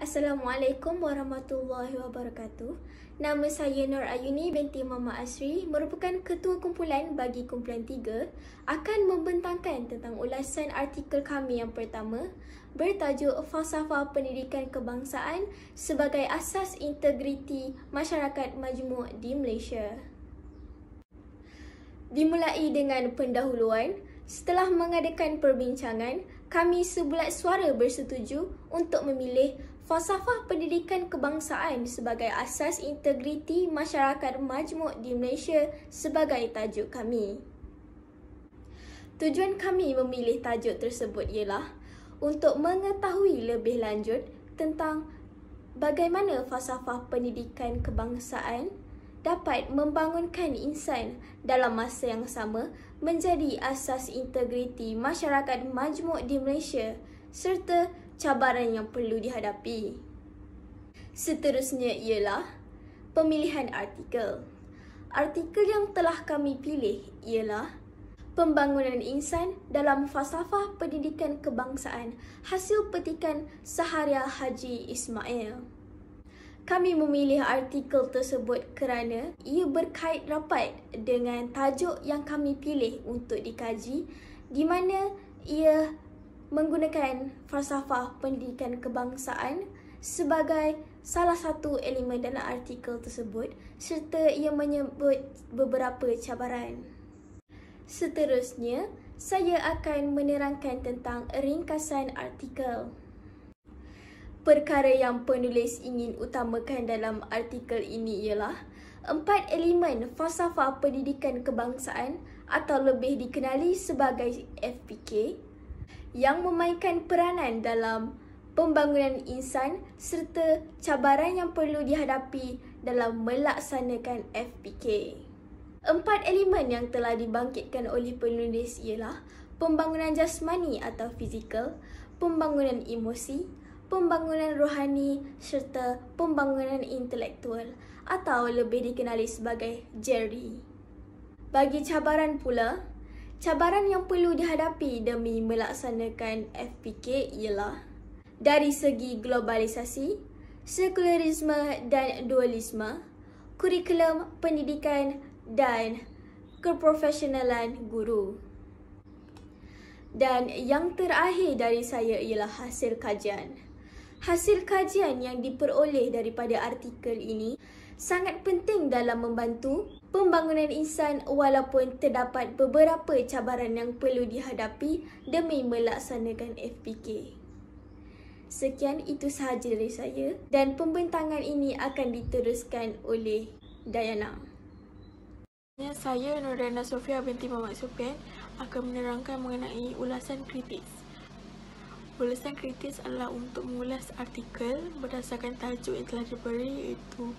Assalamualaikum warahmatullahi wabarakatuh. Nama saya Nur Ayuni binti Mama Asri, merupakan Ketua Kumpulan bagi Kumpulan 3, akan membentangkan tentang ulasan artikel kami yang pertama bertajuk Falsafah Pendidikan Kebangsaan sebagai Asas Integriti Masyarakat Majmuk di Malaysia. Dimulai dengan pendahuluan. Setelah mengadakan perbincangan, kami sebulat suara bersetuju untuk memilih Falsafah Pendidikan Kebangsaan sebagai Asas Integriti Masyarakat Majmuk di Malaysia sebagai tajuk kami. Tujuan kami memilih tajuk tersebut ialah untuk mengetahui lebih lanjut tentang bagaimana falsafah pendidikan kebangsaan dapat membangunkan insan dalam masa yang sama menjadi asas integriti masyarakat majmuk di Malaysia serta cabaran yang perlu dihadapi. Seterusnya ialah pemilihan artikel. Artikel yang telah kami pilih ialah Pembangunan Insan dalam Falsafah Pendidikan Kebangsaan, hasil petikan Saharia Haji Ismail. Kami memilih artikel tersebut kerana ia berkait rapat dengan tajuk yang kami pilih untuk dikaji, di mana ia menggunakan falsafah pendidikan kebangsaan sebagai salah satu elemen dalam artikel tersebut serta ia menyebut beberapa cabaran. Seterusnya, saya akan menerangkan tentang ringkasan artikel. Perkara yang penulis ingin utamakan dalam artikel ini ialah 4 elemen falsafah pendidikan kebangsaan atau lebih dikenali sebagai FPK yang memainkan peranan dalam pembangunan insan serta cabaran yang perlu dihadapi dalam melaksanakan FPK. 4 elemen yang telah dibangkitkan oleh penulis ialah pembangunan jasmani atau fizikal, pembangunan emosi, pembangunan rohani serta pembangunan intelektual atau lebih dikenali sebagai JERI. Bagi cabaran pula, cabaran yang perlu dihadapi demi melaksanakan FPK ialah dari segi globalisasi, sekularisme dan dualisme, kurikulum pendidikan dan keprofesionalan guru. Dan yang terakhir dari saya ialah hasil kajian. Hasil kajian yang diperoleh daripada artikel ini sangat penting dalam membantu pembangunan insan walaupun terdapat beberapa cabaran yang perlu dihadapi demi melaksanakan FPK. Sekian itu sahaja dari saya dan pembentangan ini akan diteruskan oleh Dayana. Saya Nurdiana Sofia binti Muhammad Sufian akan menerangkan mengenai ulasan kritis. Ulasan kritis adalah untuk mengulas artikel berdasarkan tajuk yang telah diberi, iaitu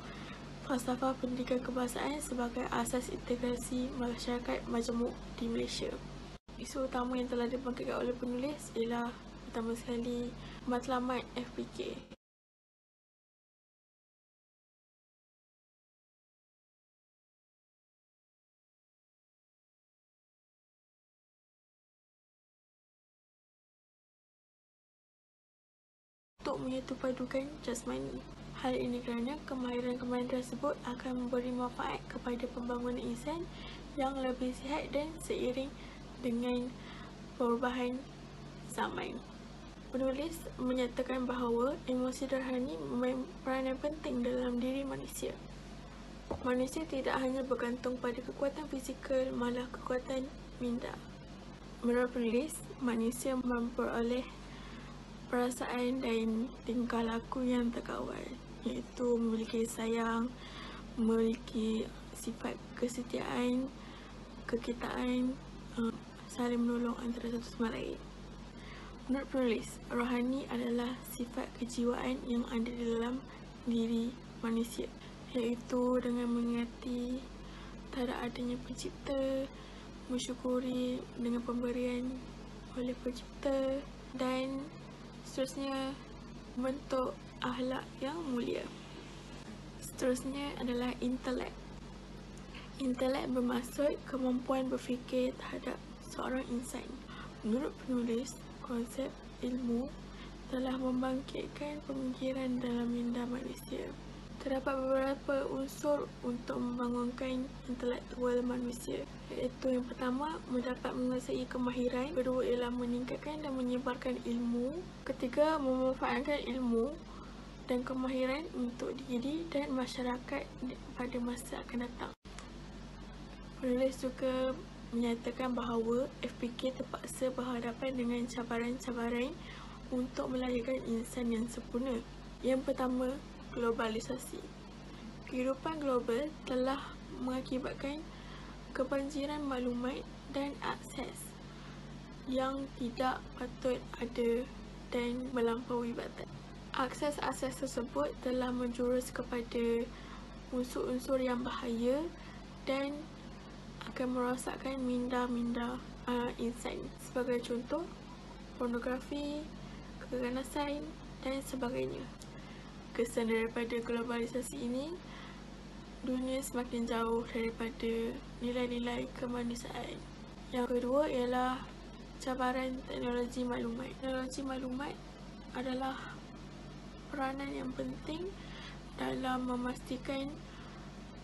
Falsafah Pendidikan Kebangsaan sebagai Asas Integrasi Masyarakat Majmuk di Malaysia. Isu utama yang telah dibangkitkan oleh penulis ialah pertama sekali matlamat FPK. Untuk menyatupadukan jasmani. Hal ini kerana kemahiran-kemahiran tersebut akan memberi manfaat kepada pembangunan insan yang lebih sihat dan seiring dengan perubahan zaman. Penulis menyatakan bahawa emosi rohani memainkan peranan penting dalam diri manusia. Manusia tidak hanya bergantung pada kekuatan fizikal, malah kekuatan minda. Menurut penulis, manusia memperoleh perasaan dan tingkah laku yang terkawal, iaitu memiliki sayang, memiliki sifat kesetiaan, kekitaan, saling menolong antara satu sama lain. Menurut penulis, rohani adalah sifat kejiwaan yang ada di dalam diri manusia, iaitu dengan mengingati tak ada adanya pencipta, mensyukuri dengan pemberian oleh pencipta dan seterusnya bentuk akhlak yang mulia. Seterusnya adalah intelek. Intelek bermaksud kemampuan berfikir terhadap seorang insan. Menurut penulis, konsep ilmu telah membangkitkan pemikiran dalam minda manusia. Terdapat beberapa unsur untuk membangunkan intelektual manusia, iaitu yang pertama, mendapat menguasai kemahiran. Kedua ialah meningkatkan dan menyebarkan ilmu. Ketiga, memanfaatkan ilmu dan kemahiran untuk diri dan masyarakat pada masa akan datang. Penulis juga menyatakan bahawa FPK terpaksa berhadapan dengan cabaran-cabaran untuk melahirkan insan yang sempurna. Yang pertama, globalisasi. Kehidupan global telah mengakibatkan kebanjiran maklumat dan akses yang tidak patut ada dan melampaui batas. Akses-akses tersebut telah menjurus kepada unsur-unsur yang bahaya dan akan merosakkan minda-minda insan. Sebagai contoh, pornografi, keganasan dan sebagainya. Kesan daripada globalisasi ini, dunia semakin jauh daripada nilai-nilai kemanusiaan. Yang kedua ialah cabaran teknologi maklumat. Teknologi maklumat adalah peranan yang penting dalam memastikan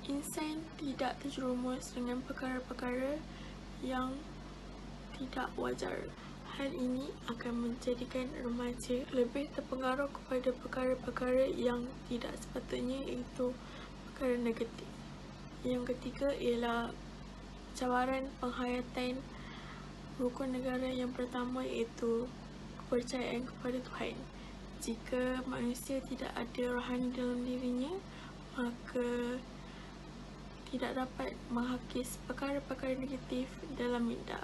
insan tidak terjerumus dengan perkara-perkara yang tidak wajar. Hal ini akan menjadikan remaja lebih terpengaruh kepada perkara-perkara yang tidak sepatutnya, iaitu perkara negatif. Yang ketiga ialah cabaran penghayatan rukun negara yang pertama, iaitu kepercayaan kepada Tuhan. Jika manusia tidak ada rohani dalam dirinya, maka tidak dapat menghakis perkara-perkara negatif dalam minda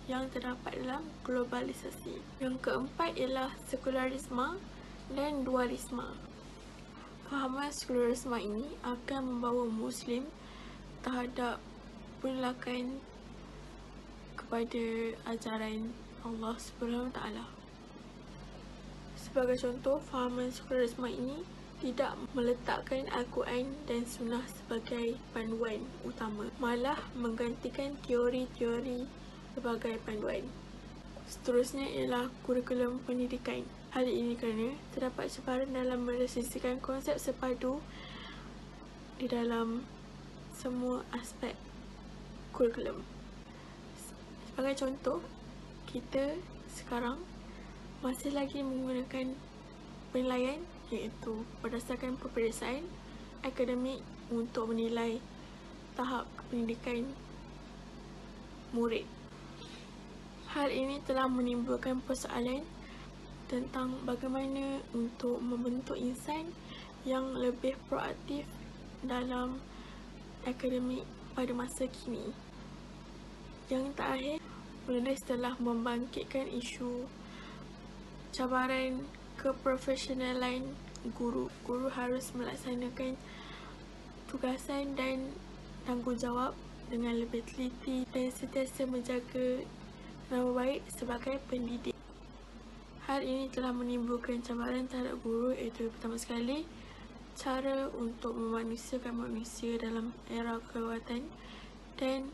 yang terdapat dalam globalisasi. Yang keempat ialah sekularisme dan dualisme. Fahaman sekularisme ini akan membawa Muslim terhadap penolakan kepada ajaran Allah SWT. Sebagai contoh, fahaman sekularisme ini tidak meletakkan Al-Quran dan Sunnah sebagai panduan utama, malah menggantikan teori-teori sebagai panduan. Seterusnya ialah kurikulum pendidikan. Hal ini kerana terdapat cabaran dalam meresisikan konsep sepadu di dalam semua aspek kurikulum. Sebagai contoh, kita sekarang masih lagi menggunakan penilaian, iaitu berdasarkan peperiksaan akademik untuk menilai tahap pendidikan murid. Hal ini telah menimbulkan persoalan tentang bagaimana untuk membentuk insan yang lebih proaktif dalam akademik pada masa kini. Yang terakhir, penulis telah membangkitkan isu cabaran keprofesionalan guru. Guru harus melaksanakan tugasan dan tanggungjawab dengan lebih teliti dan sentiasa menjaga nama baik sebagai pendidik. Hal ini telah menimbulkan cabaran terhadap guru, iaitu pertama sekali, cara untuk memanusiakan manusia dalam era kelewatan dan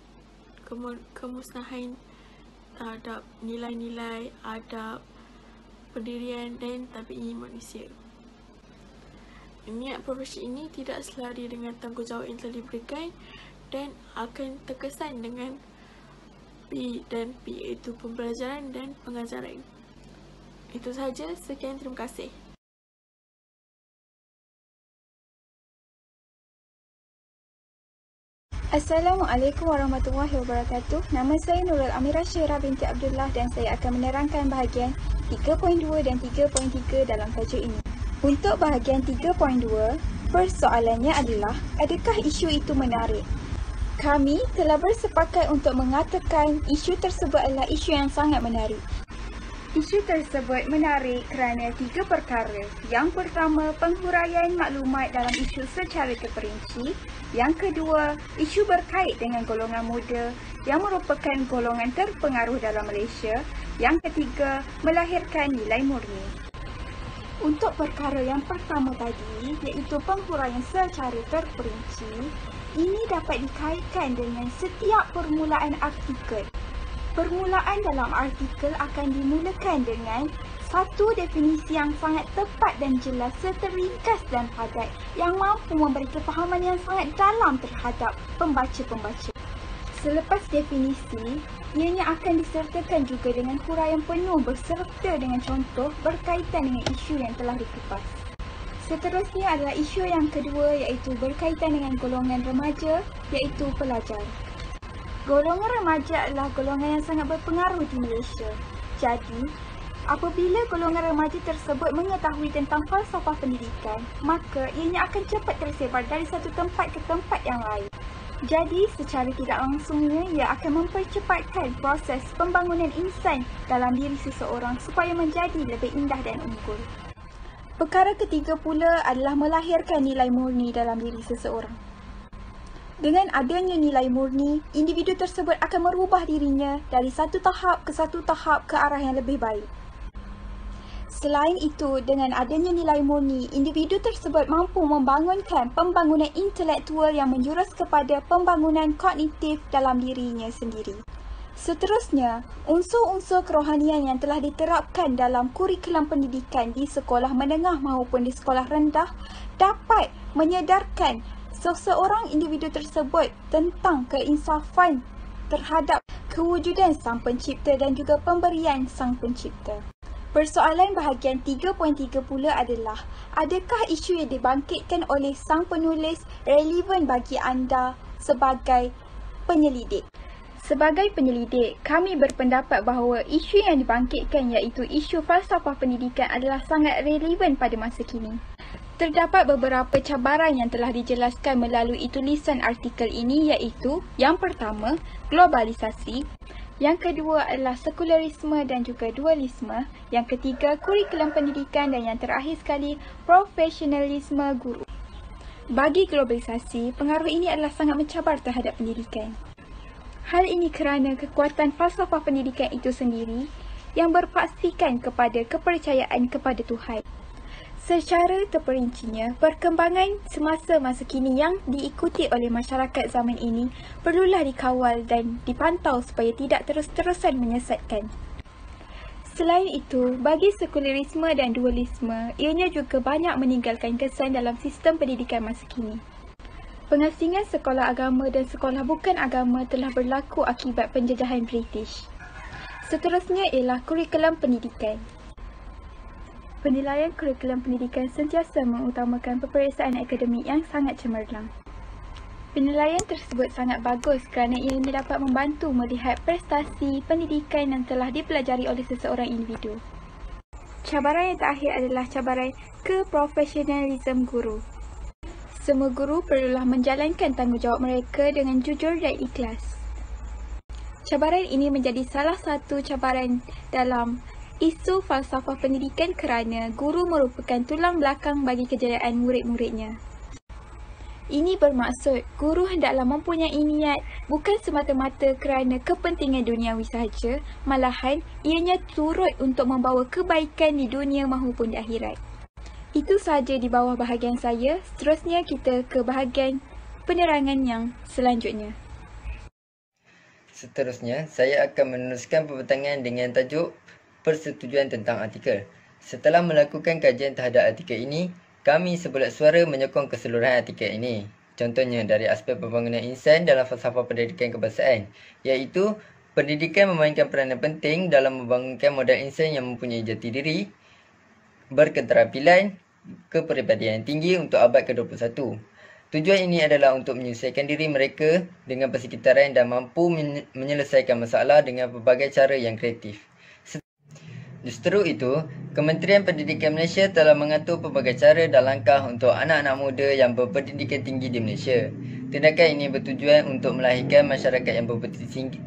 kemusnahan terhadap nilai-nilai, adab, pendirian dan tabi'i manusia. Niat profesi ini tidak selari dengan tanggungjawab yang telah diberikan dan akan terkesan dengan P dan P, iaitu pembelajaran dan pengajaran. Itu sahaja, sekian, terima kasih. Assalamualaikum warahmatullahi wabarakatuh. Nama saya Nurul Amirah Syairah binti Abdullah dan saya akan menerangkan bahagian 3.2 dan 3.3 dalam tajuk ini. Untuk bahagian 3.2, persoalannya adalah, adakah isu itu menarik? Kami telah bersepakat untuk mengatakan isu tersebut adalah isu yang sangat menarik. Isu tersebut menarik kerana 3 perkara. Yang pertama, penghuraian maklumat dalam isu secara terperinci. Yang kedua, isu berkait dengan golongan muda yang merupakan golongan terpengaruh dalam Malaysia. Yang ketiga, melahirkan nilai murni. Untuk perkara yang pertama tadi, iaitu penghuraian secara terperinci, ini dapat dikaitkan dengan setiap permulaan artikel. Permulaan dalam artikel akan dimulakan dengan Satu definisi yang sangat tepat dan jelas serta ringkas dan padat yang mampu memberi kefahaman yang sangat dalam terhadap pembaca-pembaca. Selepas definisi, ianya akan disertakan juga dengan huraian penuh berserta dengan contoh berkaitan dengan isu yang telah dikupas. Seterusnya adalah isu yang kedua iaitu berkaitan dengan golongan remaja iaitu pelajar. Golongan remaja adalah golongan yang sangat berpengaruh di Malaysia. Jadi, apabila golongan remaja tersebut mengetahui tentang falsafah pendidikan, maka ianya akan cepat tersebar dari satu tempat ke tempat yang lain. Jadi, secara tidak langsungnya, ia akan mempercepatkan proses pembangunan insan dalam diri seseorang supaya menjadi lebih indah dan unggul. Perkara ketiga pula adalah melahirkan nilai murni dalam diri seseorang. Dengan adanya nilai murni, individu tersebut akan merubah dirinya dari satu tahap ke arah yang lebih baik. Selain itu, dengan adanya nilai murni, individu tersebut mampu membangunkan pembangunan intelektual yang menjurus kepada pembangunan kognitif dalam dirinya sendiri. Seterusnya, unsur-unsur kerohanian yang telah diterapkan dalam kurikulum pendidikan di sekolah menengah maupun di sekolah rendah dapat menyedarkan seseorang individu tersebut tentang keinsafan terhadap kewujudan Sang Pencipta dan juga pemberian Sang Pencipta. Persoalan bahagian 3.3 pula adalah, adakah isu yang dibangkitkan oleh sang penulis relevan bagi anda sebagai penyelidik? Sebagai penyelidik, kami berpendapat bahawa isu yang dibangkitkan iaitu isu falsafah pendidikan adalah sangat relevan pada masa kini. Terdapat beberapa cabaran yang telah dijelaskan melalui tulisan artikel ini iaitu yang pertama, globalisasi, yang kedua adalah sekularisme dan juga dualisme, yang ketiga kurikulum pendidikan dan yang terakhir sekali profesionalisme guru. Bagi globalisasi, pengaruh ini adalah sangat mencabar terhadap pendidikan. Hal ini kerana kekuatan falsafah pendidikan itu sendiri yang berpaksikan kepada kepercayaan kepada Tuhan. Secara terperincinya, perkembangan semasa masa kini yang diikuti oleh masyarakat zaman ini perlulah dikawal dan dipantau supaya tidak terus-terusan menyesatkan. Selain itu, bagi sekularisme dan dualisme, ianya juga banyak meninggalkan kesan dalam sistem pendidikan masa kini. Pengasingan sekolah agama dan sekolah bukan agama telah berlaku akibat penjajahan British. Seterusnya ialah kurikulum pendidikan. Penilaian kurikulum pendidikan sentiasa mengutamakan peperiksaan akademik yang sangat cemerlang. Penilaian tersebut sangat bagus kerana ianya dapat membantu melihat prestasi pendidikan yang telah dipelajari oleh seseorang individu. Cabaran yang terakhir adalah cabaran keprofesionalisme guru. Semua guru perlulah menjalankan tanggungjawab mereka dengan jujur dan ikhlas. Cabaran ini menjadi salah satu cabaran dalam isu falsafah pendidikan kerana guru merupakan tulang belakang bagi kejayaan murid-muridnya. Ini bermaksud guru hendaklah mempunyai niat bukan semata-mata kerana kepentingan duniawi sahaja, malahan ianya turut untuk membawa kebaikan di dunia maupun di akhirat. Itu sahaja di bawah bahagian saya. Seterusnya kita ke bahagian penerangan yang selanjutnya. Seterusnya, saya akan meneruskan pembentangan dengan tajuk persetujuan tentang artikel. Setelah melakukan kajian terhadap artikel ini, kami sebulat suara menyokong keseluruhan artikel ini. Contohnya dari aspek pembangunan insan dalam falsafah pendidikan kebangsaan, iaitu pendidikan memainkan peranan penting dalam membangunkan modal insan yang mempunyai jati diri, berketerampilan, kepribadian yang tinggi untuk abad ke-21. Tujuan ini adalah untuk menyesuaikan diri mereka dengan persekitaran dan mampu menyelesaikan masalah dengan pelbagai cara yang kreatif. Justru itu, Kementerian Pendidikan Malaysia telah mengatur pelbagai cara dan langkah untuk anak-anak muda yang berpendidikan tinggi di Malaysia. Tindakan ini bertujuan untuk melahirkan masyarakat yang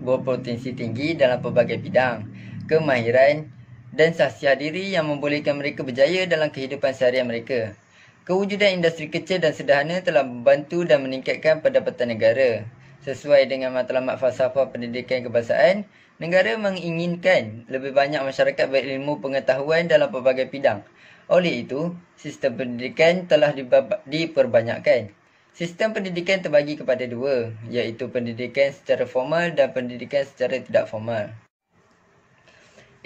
berpotensi tinggi dalam pelbagai bidang, kemahiran dan sahsiah diri yang membolehkan mereka berjaya dalam kehidupan seharian mereka. Kewujudan industri kecil dan sederhana telah membantu dan meningkatkan pendapatan negara. Sesuai dengan matlamat falsafah pendidikan kebangsaan, negara menginginkan lebih banyak masyarakat berilmu pengetahuan dalam pelbagai bidang. Oleh itu, sistem pendidikan telah diperbanyakkan. Sistem pendidikan terbagi kepada dua, iaitu pendidikan secara formal dan pendidikan secara tidak formal.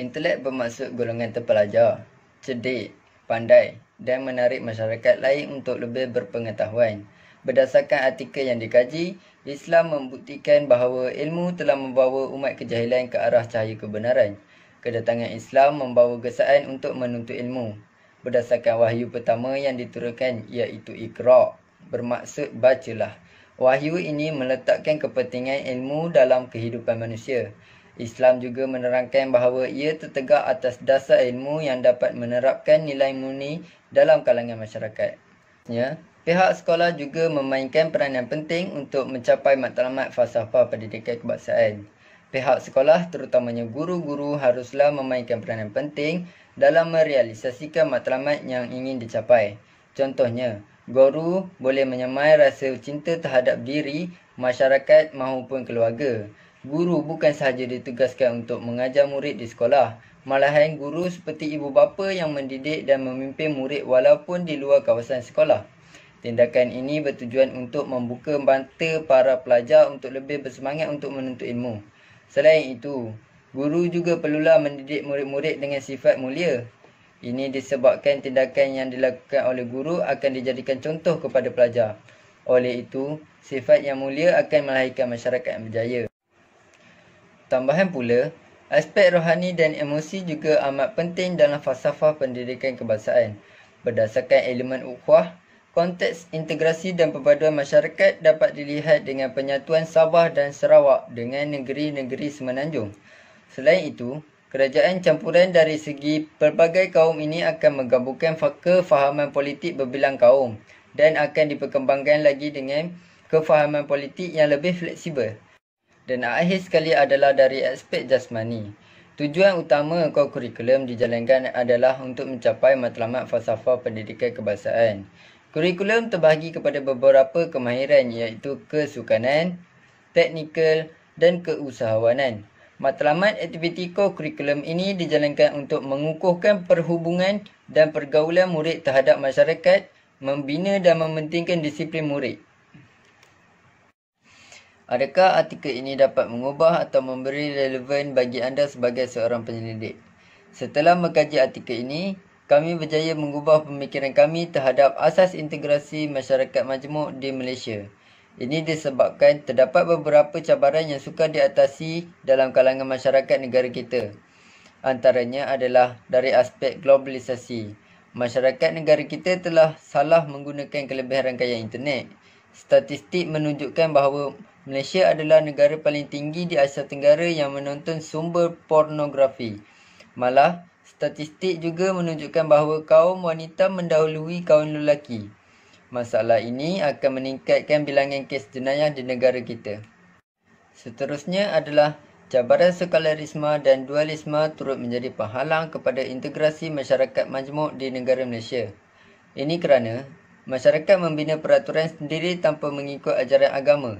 Intelek bermaksud golongan terpelajar, cerdik, pandai dan menarik masyarakat lain untuk lebih berpengetahuan. Berdasarkan artikel yang dikaji, Islam membuktikan bahawa ilmu telah membawa umat kejahilan ke arah cahaya kebenaran. Kedatangan Islam membawa gesaan untuk menuntut ilmu. Berdasarkan wahyu pertama yang diturunkan iaitu Iqra, bermaksud bacalah. Wahyu ini meletakkan kepentingan ilmu dalam kehidupan manusia. Islam juga menerangkan bahawa ia tertegak atas dasar ilmu yang dapat menerapkan nilai murni dalam kalangan masyarakat. Pihak sekolah juga memainkan peranan penting untuk mencapai matlamat falsafah pendidikan kebangsaan. Pihak sekolah, terutamanya guru-guru, haruslah memainkan peranan penting dalam merealisasikan matlamat yang ingin dicapai. Contohnya, guru boleh menyemai rasa cinta terhadap diri, masyarakat maupun keluarga. Guru bukan sahaja ditugaskan untuk mengajar murid di sekolah, malahan guru seperti ibu bapa yang mendidik dan memimpin murid walaupun di luar kawasan sekolah. Tindakan ini bertujuan untuk membuka mata para pelajar untuk lebih bersemangat untuk menuntut ilmu. Selain itu, guru juga perlulah mendidik murid-murid dengan sifat mulia. Ini disebabkan tindakan yang dilakukan oleh guru akan dijadikan contoh kepada pelajar. Oleh itu, sifat yang mulia akan melahirkan masyarakat yang berjaya. Tambahan pula, aspek rohani dan emosi juga amat penting dalam falsafah pendidikan kebangsaan. Berdasarkan elemen ukhuwah, konteks integrasi dan perpaduan masyarakat dapat dilihat dengan penyatuan Sabah dan Sarawak dengan negeri-negeri Semenanjung. Selain itu, kerajaan campuran dari segi pelbagai kaum ini akan menggabungkan kefahaman politik berbilang kaum dan akan diperkembangkan lagi dengan kefahaman politik yang lebih fleksibel. Dan akhir sekali adalah dari aspek jasmani. Tujuan utama kurikulum dijalankan adalah untuk mencapai matlamat falsafah pendidikan kebangsaan. Kurikulum terbahagi kepada beberapa kemahiran iaitu kesukanan, teknikal dan keusahawanan. Matlamat aktiviti kurikulum ini dijalankan untuk mengukuhkan perhubungan dan pergaulan murid terhadap masyarakat, membina dan mementingkan disiplin murid. Adakah artikel ini dapat mengubah atau memberi relevan bagi anda sebagai seorang penyelidik? Setelah mengkaji artikel ini, kami berjaya mengubah pemikiran kami terhadap asas integrasi masyarakat majmuk di Malaysia. Ini disebabkan terdapat beberapa cabaran yang sukar diatasi dalam kalangan masyarakat negara kita. Antaranya adalah dari aspek globalisasi. Masyarakat negara kita telah salah menggunakan kelebihan rangkaian internet. Statistik menunjukkan bahawa Malaysia adalah negara paling tinggi di Asia Tenggara yang menonton sumber pornografi. Malah, statistik juga menunjukkan bahawa kaum wanita mendahului kaum lelaki. Masalah ini akan meningkatkan bilangan kes jenayah di negara kita. Seterusnya adalah cabaran sekularisme dan dualisme turut menjadi penghalang kepada integrasi masyarakat majmuk di negara Malaysia. Ini kerana masyarakat membina peraturan sendiri tanpa mengikut ajaran agama.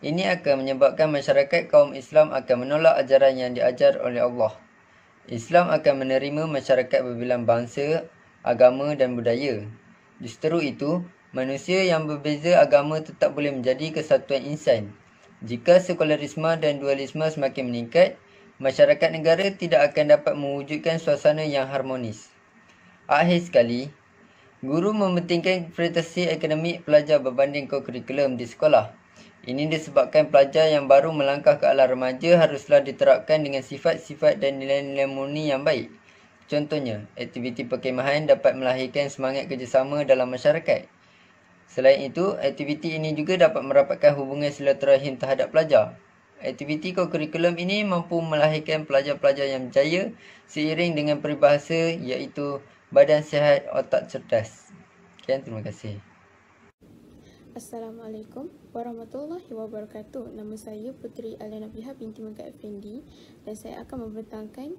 Ini akan menyebabkan masyarakat kaum Islam akan menolak ajaran yang diajar oleh Allah. Islam akan menerima masyarakat berbilang bangsa, agama dan budaya. Justru itu, manusia yang berbeza agama tetap boleh menjadi kesatuan insan. Jika sekularisme dan dualisme semakin meningkat, masyarakat negara tidak akan dapat mewujudkan suasana yang harmonis. Akhir sekali, guru mementingkan prestasi akademik pelajar berbanding kurikulum di sekolah. Ini disebabkan pelajar yang baru melangkah ke alam remaja haruslah diterapkan dengan sifat-sifat dan nilai-nilai murni yang baik. Contohnya, aktiviti perkhemahan dapat melahirkan semangat kerjasama dalam masyarakat. Selain itu, aktiviti ini juga dapat merapatkan hubungan silaturahim terhadap pelajar. Aktiviti kurikulum ini mampu melahirkan pelajar-pelajar yang berjaya seiring dengan peribahasa iaitu badan sihat, otak cerdas. Sekian, terima kasih. Assalamualaikum warahmatullahi wabarakatuh. Nama saya Puteri Aliana Biha binti Megat Effendi dan saya akan membentangkan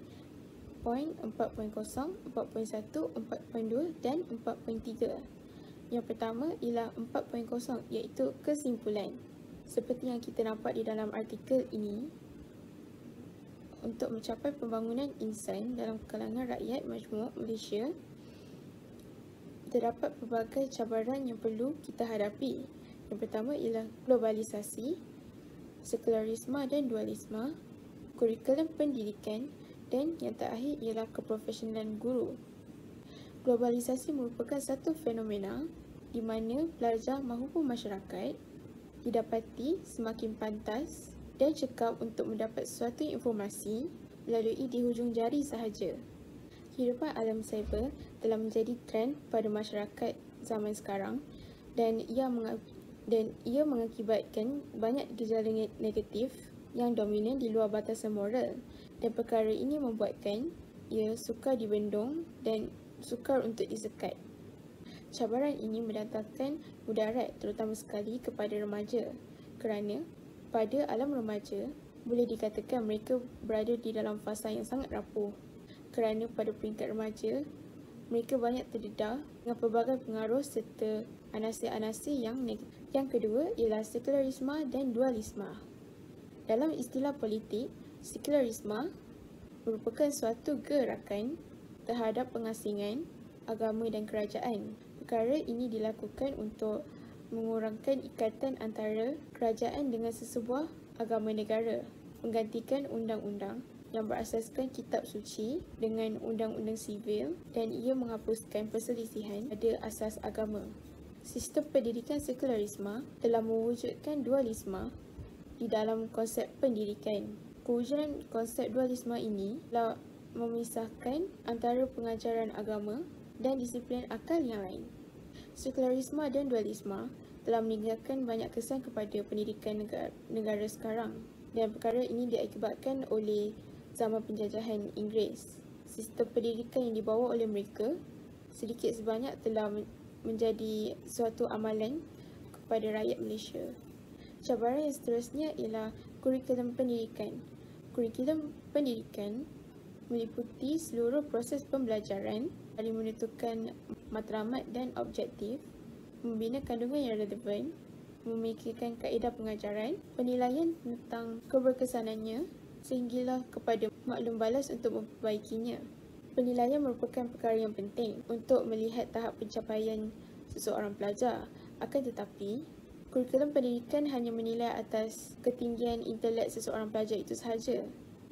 poin 4.0, 4.1, 4.2 dan 4.3. Yang pertama ialah 4.0 iaitu kesimpulan. Seperti yang kita nampak di dalam artikel ini, untuk mencapai pembangunan insan dalam kalangan rakyat majmuk Malaysia, terdapat pelbagai cabaran yang perlu kita hadapi. Yang pertama ialah globalisasi, sekularisme dan dualisme, kurikulum pendidikan Dan yang terakhir ialah keprofesionalan guru. Globalisasi merupakan satu fenomena di mana pelajar maupun masyarakat didapati semakin pantas dan cekap untuk mendapat suatu informasi melalui di hujung jari sahaja. Kehidupan alam cyber telah menjadi trend pada masyarakat zaman sekarang dan ia mengakibatkan banyak gejala negatif yang dominan di luar batasan moral, dan perkara ini membuatkan ia sukar dibendung dan sukar untuk disekat. Cabaran ini mendatangkan mudarat terutama sekali kepada remaja kerana pada alam remaja boleh dikatakan mereka berada di dalam fasa yang sangat rapuh kerana pada peringkat remaja mereka banyak terdedah dengan pelbagai pengaruh serta anasir-anasir yang negatif. Yang kedua ialah sekularisme dan dualisme. Dalam istilah politik, sekularisme merupakan suatu gerakan terhadap pengasingan agama dan kerajaan. Perkara ini dilakukan untuk mengurangkan ikatan antara kerajaan dengan sesebuah agama negara, menggantikan undang-undang yang berasaskan kitab suci dengan undang-undang sivil, dan ia menghapuskan perselisihan pada asas agama. Sistem pendidikan sekularisme telah mewujudkan dualisme di dalam konsep pendidikan. Kewujudan konsep dualisme ini telah memisahkan antara pengajaran agama dan disiplin akal yang lain. Sekularisme dan dualisme telah meninggalkan banyak kesan kepada pendidikan negara sekarang, dan perkara ini diakibatkan oleh zaman penjajahan Inggeris. Sistem pendidikan yang dibawa oleh mereka sedikit sebanyak telah menjadi suatu amalan kepada rakyat Malaysia. Cabaran yang seterusnya ialah kurikulum pendidikan. Kurikulum pendidikan meliputi seluruh proses pembelajaran dari menentukan matlamat dan objektif, membina kandungan yang relevan, memikirkan kaedah pengajaran, penilaian tentang keberkesanannya sehinggalah kepada maklum balas untuk memperbaikinya. Penilaian merupakan perkara yang penting untuk melihat tahap pencapaian seseorang pelajar. Akan tetapi, kurikulum pendidikan hanya menilai atas ketinggian intelek seseorang pelajar itu sahaja,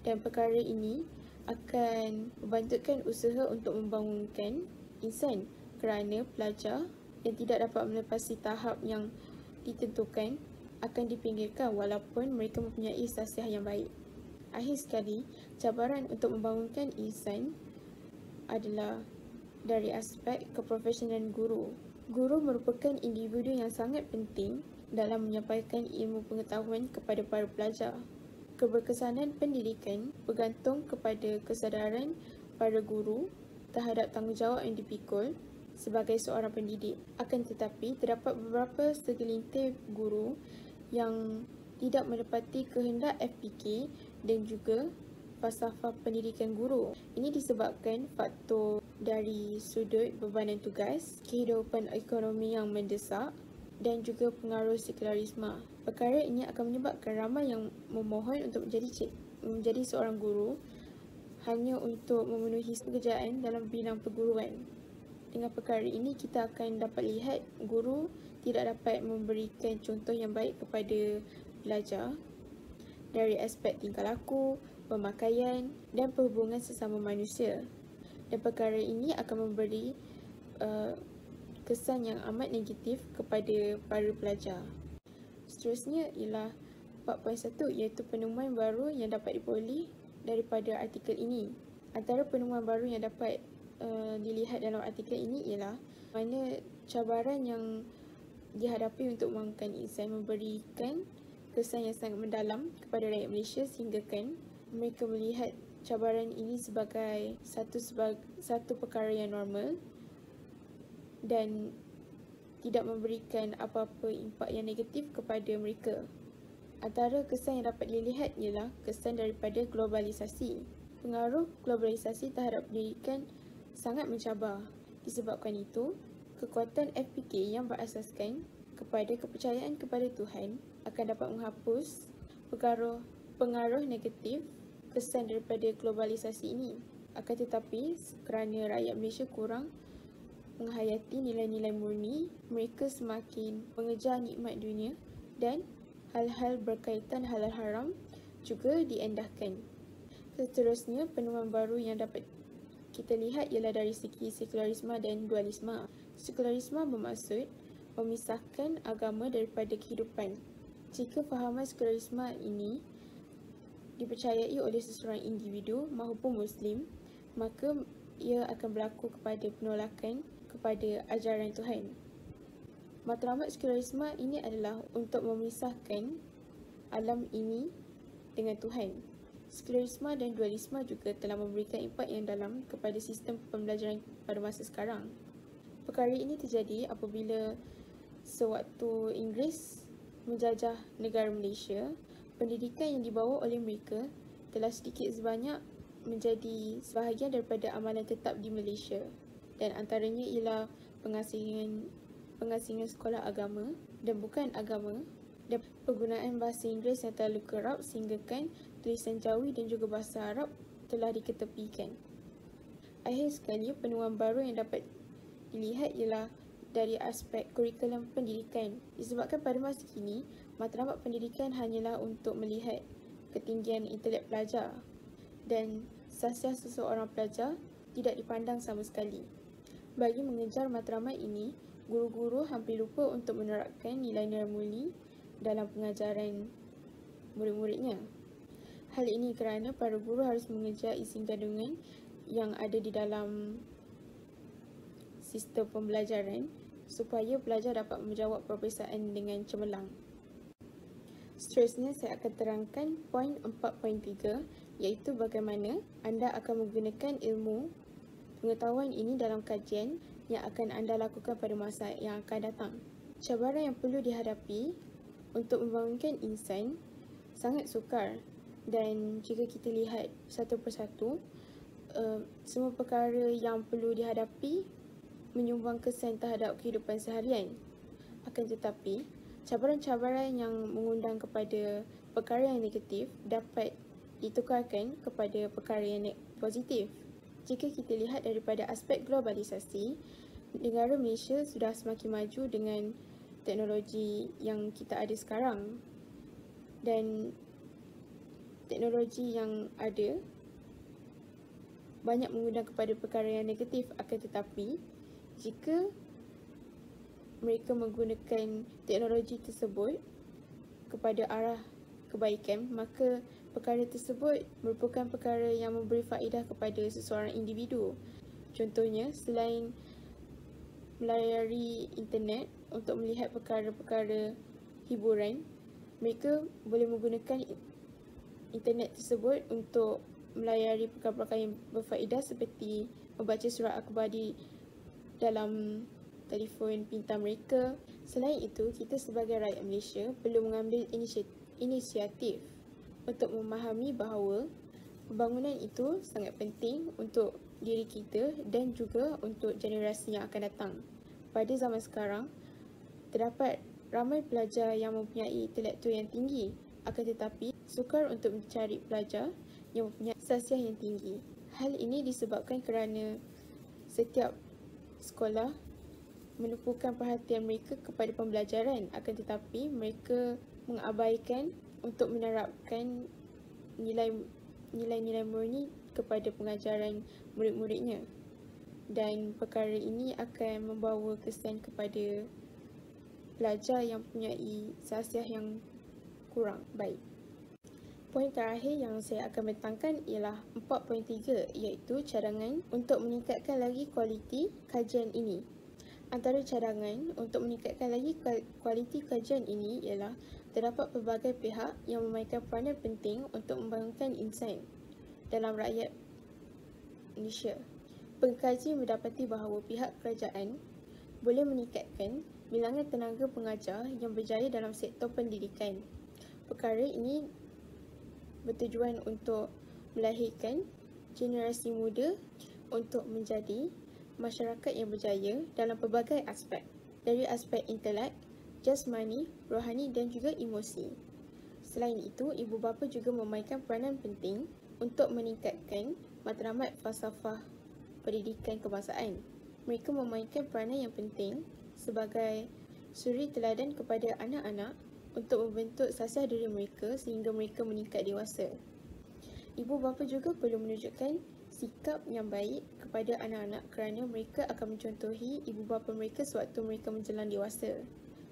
dan perkara ini akan membantukan usaha untuk membangunkan insan kerana pelajar yang tidak dapat melepasi tahap yang ditentukan akan dipinggirkan walaupun mereka mempunyai sasiah yang baik. Akhir sekali, cabaran untuk membangunkan insan adalah dari aspek keprofesionalan guru. Guru merupakan individu yang sangat penting dalam menyampaikan ilmu pengetahuan kepada para pelajar. Keberkesanan pendidikan bergantung kepada kesadaran para guru terhadap tanggungjawab yang dipikul sebagai seorang pendidik. Akan tetapi, terdapat beberapa segelintir guru yang tidak menepati kehendak FPK dan juga falsafah pendidikan guru. Ini disebabkan faktor dari sudut bebanan tugas, kehidupan ekonomi yang mendesak dan juga pengaruh sekularisme. Perkara ini akan menyebabkan ramai yang memohon untuk menjadi seorang guru hanya untuk memenuhi pekerjaan dalam bidang perguruan. Dengan perkara ini, kita akan dapat lihat guru tidak dapat memberikan contoh yang baik kepada pelajar dari aspek tingkah laku, pemakaian dan perhubungan sesama manusia. Dan perkara ini akan memberi kesan yang amat negatif kepada para pelajar. Seterusnya ialah 4.1, iaitu penemuan baru yang dapat diperoleh daripada artikel ini. Antara penemuan baru yang dapat dilihat dalam artikel ini ialah mana cabaran yang dihadapi untuk membangunkan insan memberikan kesan yang sangat mendalam kepada rakyat Malaysia sehinggakan mereka melihat cabaran ini sebagai satu perkara yang normal dan tidak memberikan apa-apa impak yang negatif kepada mereka. Antara kesan yang dapat dilihat ialah kesan daripada globalisasi. Pengaruh globalisasi terhadap pendidikan sangat mencabar. Disebabkan itu, kekuatan FPK yang berasaskan kepada kepercayaan kepada Tuhan akan dapat menghapus pengaruh negatif kesan daripada globalisasi ini. Akan tetapi, kerana rakyat Malaysia kurang menghayati nilai-nilai murni, mereka semakin mengejar nikmat dunia dan hal-hal berkaitan halal haram juga diendahkan. Seterusnya, penemuan baru yang dapat kita lihat ialah dari segi sekularisme dan dualisme. Sekularisme bermaksud memisahkan agama daripada kehidupan. Jika fahaman sekularisme ini dipercayai oleh seseorang individu maupun Muslim, maka ia akan berlaku kepada penolakan kepada ajaran Tuhan. Matlamat sekularisme ini adalah untuk memisahkan alam ini dengan Tuhan. Sekularisme dan dualisme juga telah memberikan impak yang dalam kepada sistem pembelajaran pada masa sekarang. Perkara ini terjadi apabila sewaktu Inggeris menjajah negara Malaysia, pendidikan yang dibawa oleh mereka telah sedikit sebanyak menjadi sebahagian daripada amalan tetap di Malaysia, dan antaranya ialah pengasingan sekolah agama dan bukan agama, dan penggunaan bahasa Inggeris yang terlalu kerap sehinggakan tulisan Jawi dan juga bahasa Arab telah diketepikan. Akhir sekali, penemuan baru yang dapat dilihat ialah dari aspek kurikulum pendidikan. Disebabkan pada masa kini, matlamat pendidikan hanyalah untuk melihat ketinggian intelek pelajar dan sasiah seseorang pelajar tidak dipandang sama sekali. Bagi mengejar matlamat ini, guru-guru hampir lupa untuk menerapkan nilai-nilai mulia dalam pengajaran murid-muridnya. Hal ini kerana para guru harus mengejar isi kandungan yang ada di dalam sistem pembelajaran supaya pelajar dapat menjawab peperiksaan dengan cemerlang. Seterusnya, saya akan terangkan poin 4.3, iaitu bagaimana anda akan menggunakan ilmu pengetahuan ini dalam kajian yang akan anda lakukan pada masa yang akan datang. Cabaran yang perlu dihadapi untuk membangunkan insan sangat sukar, dan jika kita lihat satu persatu, semua perkara yang perlu dihadapi menyumbang kesan terhadap kehidupan seharian. Akan tetapi, cabaran-cabaran yang mengundang kepada perkara yang negatif dapat ditukarkan kepada perkara yang positif. Jika kita lihat daripada aspek globalisasi, negara Malaysia sudah semakin maju dengan teknologi yang kita ada sekarang, dan teknologi yang ada banyak mengundang kepada perkara yang negatif. Akan tetapi, jika mereka menggunakan teknologi tersebut kepada arah kebaikan, maka perkara tersebut merupakan perkara yang memberi faedah kepada seseorang individu. Contohnya, selain melayari internet untuk melihat perkara-perkara hiburan, mereka boleh menggunakan internet tersebut untuk melayari perkara-perkara yang berfaedah seperti membaca surat akhbar di dalam telefon pintar mereka. Selain itu, kita sebagai rakyat Malaysia perlu mengambil inisiatif untuk memahami bahawa pembangunan itu sangat penting untuk diri kita dan juga untuk generasi yang akan datang. Pada zaman sekarang, terdapat ramai pelajar yang mempunyai intelektual yang tinggi, akan tetapi sukar untuk mencari pelajar yang mempunyai sasiah yang tinggi. Hal ini disebabkan kerana setiap sekolah menumpukan perhatian mereka kepada pembelajaran, akan tetapi mereka mengabaikan untuk menerapkan nilai-nilai murni kepada pengajaran murid-muridnya, dan perkara ini akan membawa kesan kepada pelajar yang mempunyai sasiah yang kurang baik. Poin terakhir yang saya akan bentangkan ialah 4.3, iaitu cadangan untuk meningkatkan lagi kualiti kajian ini. Antara cadangan untuk meningkatkan lagi kualiti kajian ini ialah terdapat pelbagai pihak yang memainkan peranan penting untuk membangunkan insan dalam rakyat Malaysia. Pengkaji mendapati bahawa pihak kerajaan boleh meningkatkan bilangan tenaga pengajar yang berjaya dalam sektor pendidikan. Perkara ini bertujuan untuk melahirkan generasi muda untuk menjadi masyarakat yang berjaya dalam pelbagai aspek, dari aspek intelek, jasmani, rohani dan juga emosi. Selain itu, ibu bapa juga memainkan peranan penting untuk meningkatkan matlamat falsafah pendidikan kebangsaan. Mereka memainkan peranan yang penting sebagai suri teladan kepada anak-anak untuk membentuk sasiah diri mereka sehingga mereka meningkat dewasa. Ibu bapa juga perlu menunjukkan sikap yang baik kepada anak-anak kerana mereka akan mencontohi ibu bapa mereka sewaktu mereka menjelang dewasa.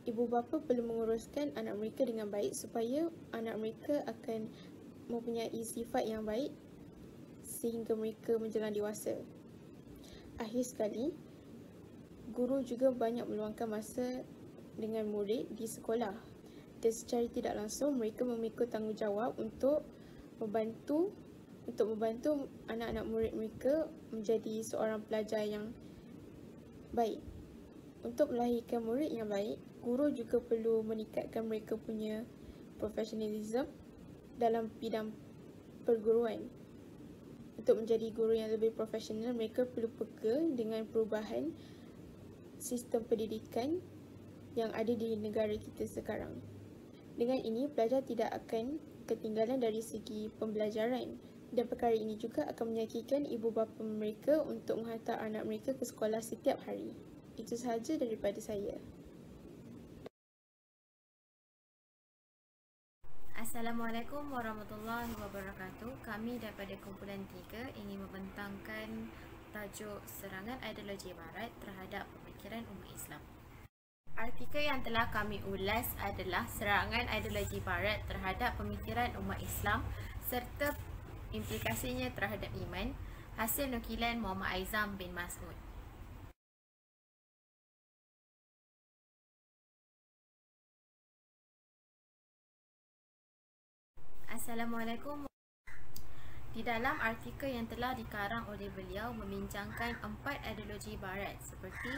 Ibu bapa perlu menguruskan anak mereka dengan baik supaya anak mereka akan mempunyai sifat yang baik sehingga mereka menjelang dewasa. Akhir sekali, guru juga banyak meluangkan masa dengan murid di sekolah dan secara tidak langsung mereka memikul tanggungjawab untuk membantu anak-anak murid mereka menjadi seorang pelajar yang baik. Untuk melahirkan murid yang baik, guru juga perlu meningkatkan mereka punya profesionalism dalam bidang perguruan. Untuk menjadi guru yang lebih profesional, mereka perlu peka dengan perubahan sistem pendidikan yang ada di negara kita sekarang. Dengan ini, pelajar tidak akan ketinggalan dari segi pembelajaran dan perkara ini juga akan meyakinkan ibu bapa mereka untuk menghantar anak mereka ke sekolah setiap hari. Itu sahaja daripada saya. Assalamualaikum warahmatullahi wabarakatuh. Kami daripada kumpulan 3 ingin membentangkan tajuk serangan ideologi barat terhadap pemikiran umat Islam. Artikel yang telah kami ulas adalah serangan ideologi barat terhadap pemikiran umat Islam serta implikasinya terhadap iman, hasil nukilan Muhammad Aizam bin Mas'ud. Assalamualaikum. Di dalam artikel yang telah dikarang oleh beliau membincangkan 4 ideologi barat seperti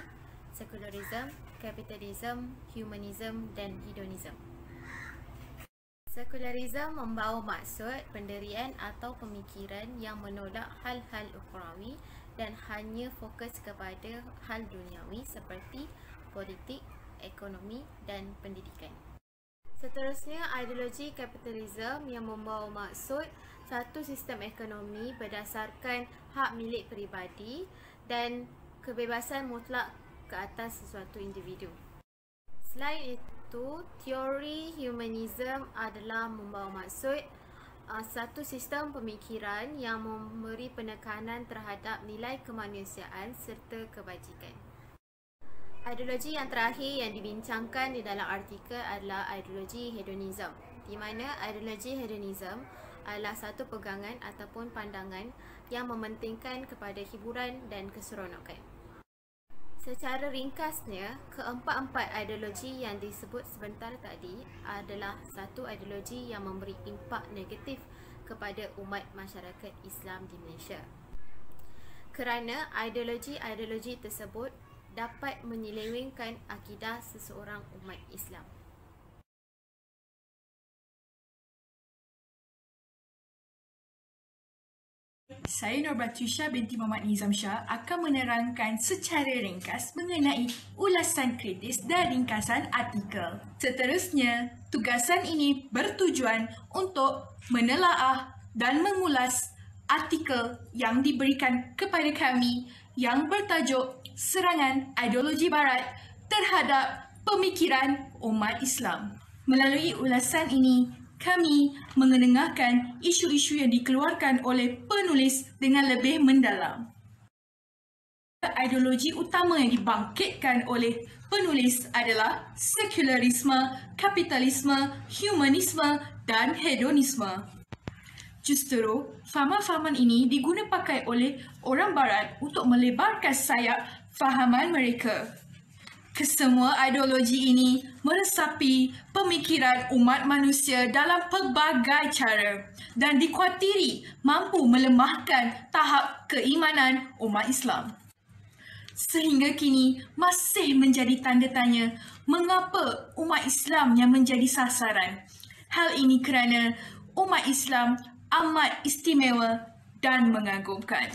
sekularisme, kapitalisme, humanisme dan hedonisme. Sekularisme membawa maksud pendirian atau pemikiran yang menolak hal-hal ukhrawi dan hanya fokus kepada hal duniawi seperti politik, ekonomi dan pendidikan. Seterusnya, ideologi kapitalisme yang membawa maksud satu sistem ekonomi berdasarkan hak milik peribadi dan kebebasan mutlak ke atas sesuatu individu. Selain itu, teori humanisme adalah membawa maksud satu sistem pemikiran yang memberi penekanan terhadap nilai kemanusiaan serta kebajikan. Ideologi yang terakhir yang dibincangkan di dalam artikel adalah ideologi hedonisme, di mana ideologi hedonisme adalah satu pegangan ataupun pandangan yang mementingkan kepada hiburan dan keseronokan. Secara ringkasnya, keempat-empat ideologi yang disebut sebentar tadi adalah satu ideologi yang memberi impak negatif kepada umat masyarakat Islam di Malaysia. Kerana ideologi-ideologi tersebut dapat menyelewengkan akidah seseorang umat Islam. Saya Nur Batusha binti Muhammad Nizam Shah akan menerangkan secara ringkas mengenai ulasan kritis dan ringkasan artikel. Seterusnya, tugasan ini bertujuan untuk menelaah dan mengulas artikel yang diberikan kepada kami yang bertajuk Serangan Ideologi Barat terhadap Pemikiran Umat Islam. Melalui ulasan ini, kami mengenengahkan isu-isu yang dikeluarkan oleh penulis dengan lebih mendalam. Ideologi utama yang dibangkitkan oleh penulis adalah sekularisme, kapitalisme, humanisme dan hedonisme. Justru, fahaman-fahaman ini diguna pakai oleh orang Barat untuk melebarkan sayap fahaman mereka. Kesemua ideologi ini meresapi pemikiran umat manusia dalam pelbagai cara dan dikhawatiri mampu melemahkan tahap keimanan umat Islam. Sehingga kini masih menjadi tanda tanya mengapa umat Islam yang menjadi sasaran. Hal ini kerana umat Islam amat istimewa dan mengagumkan.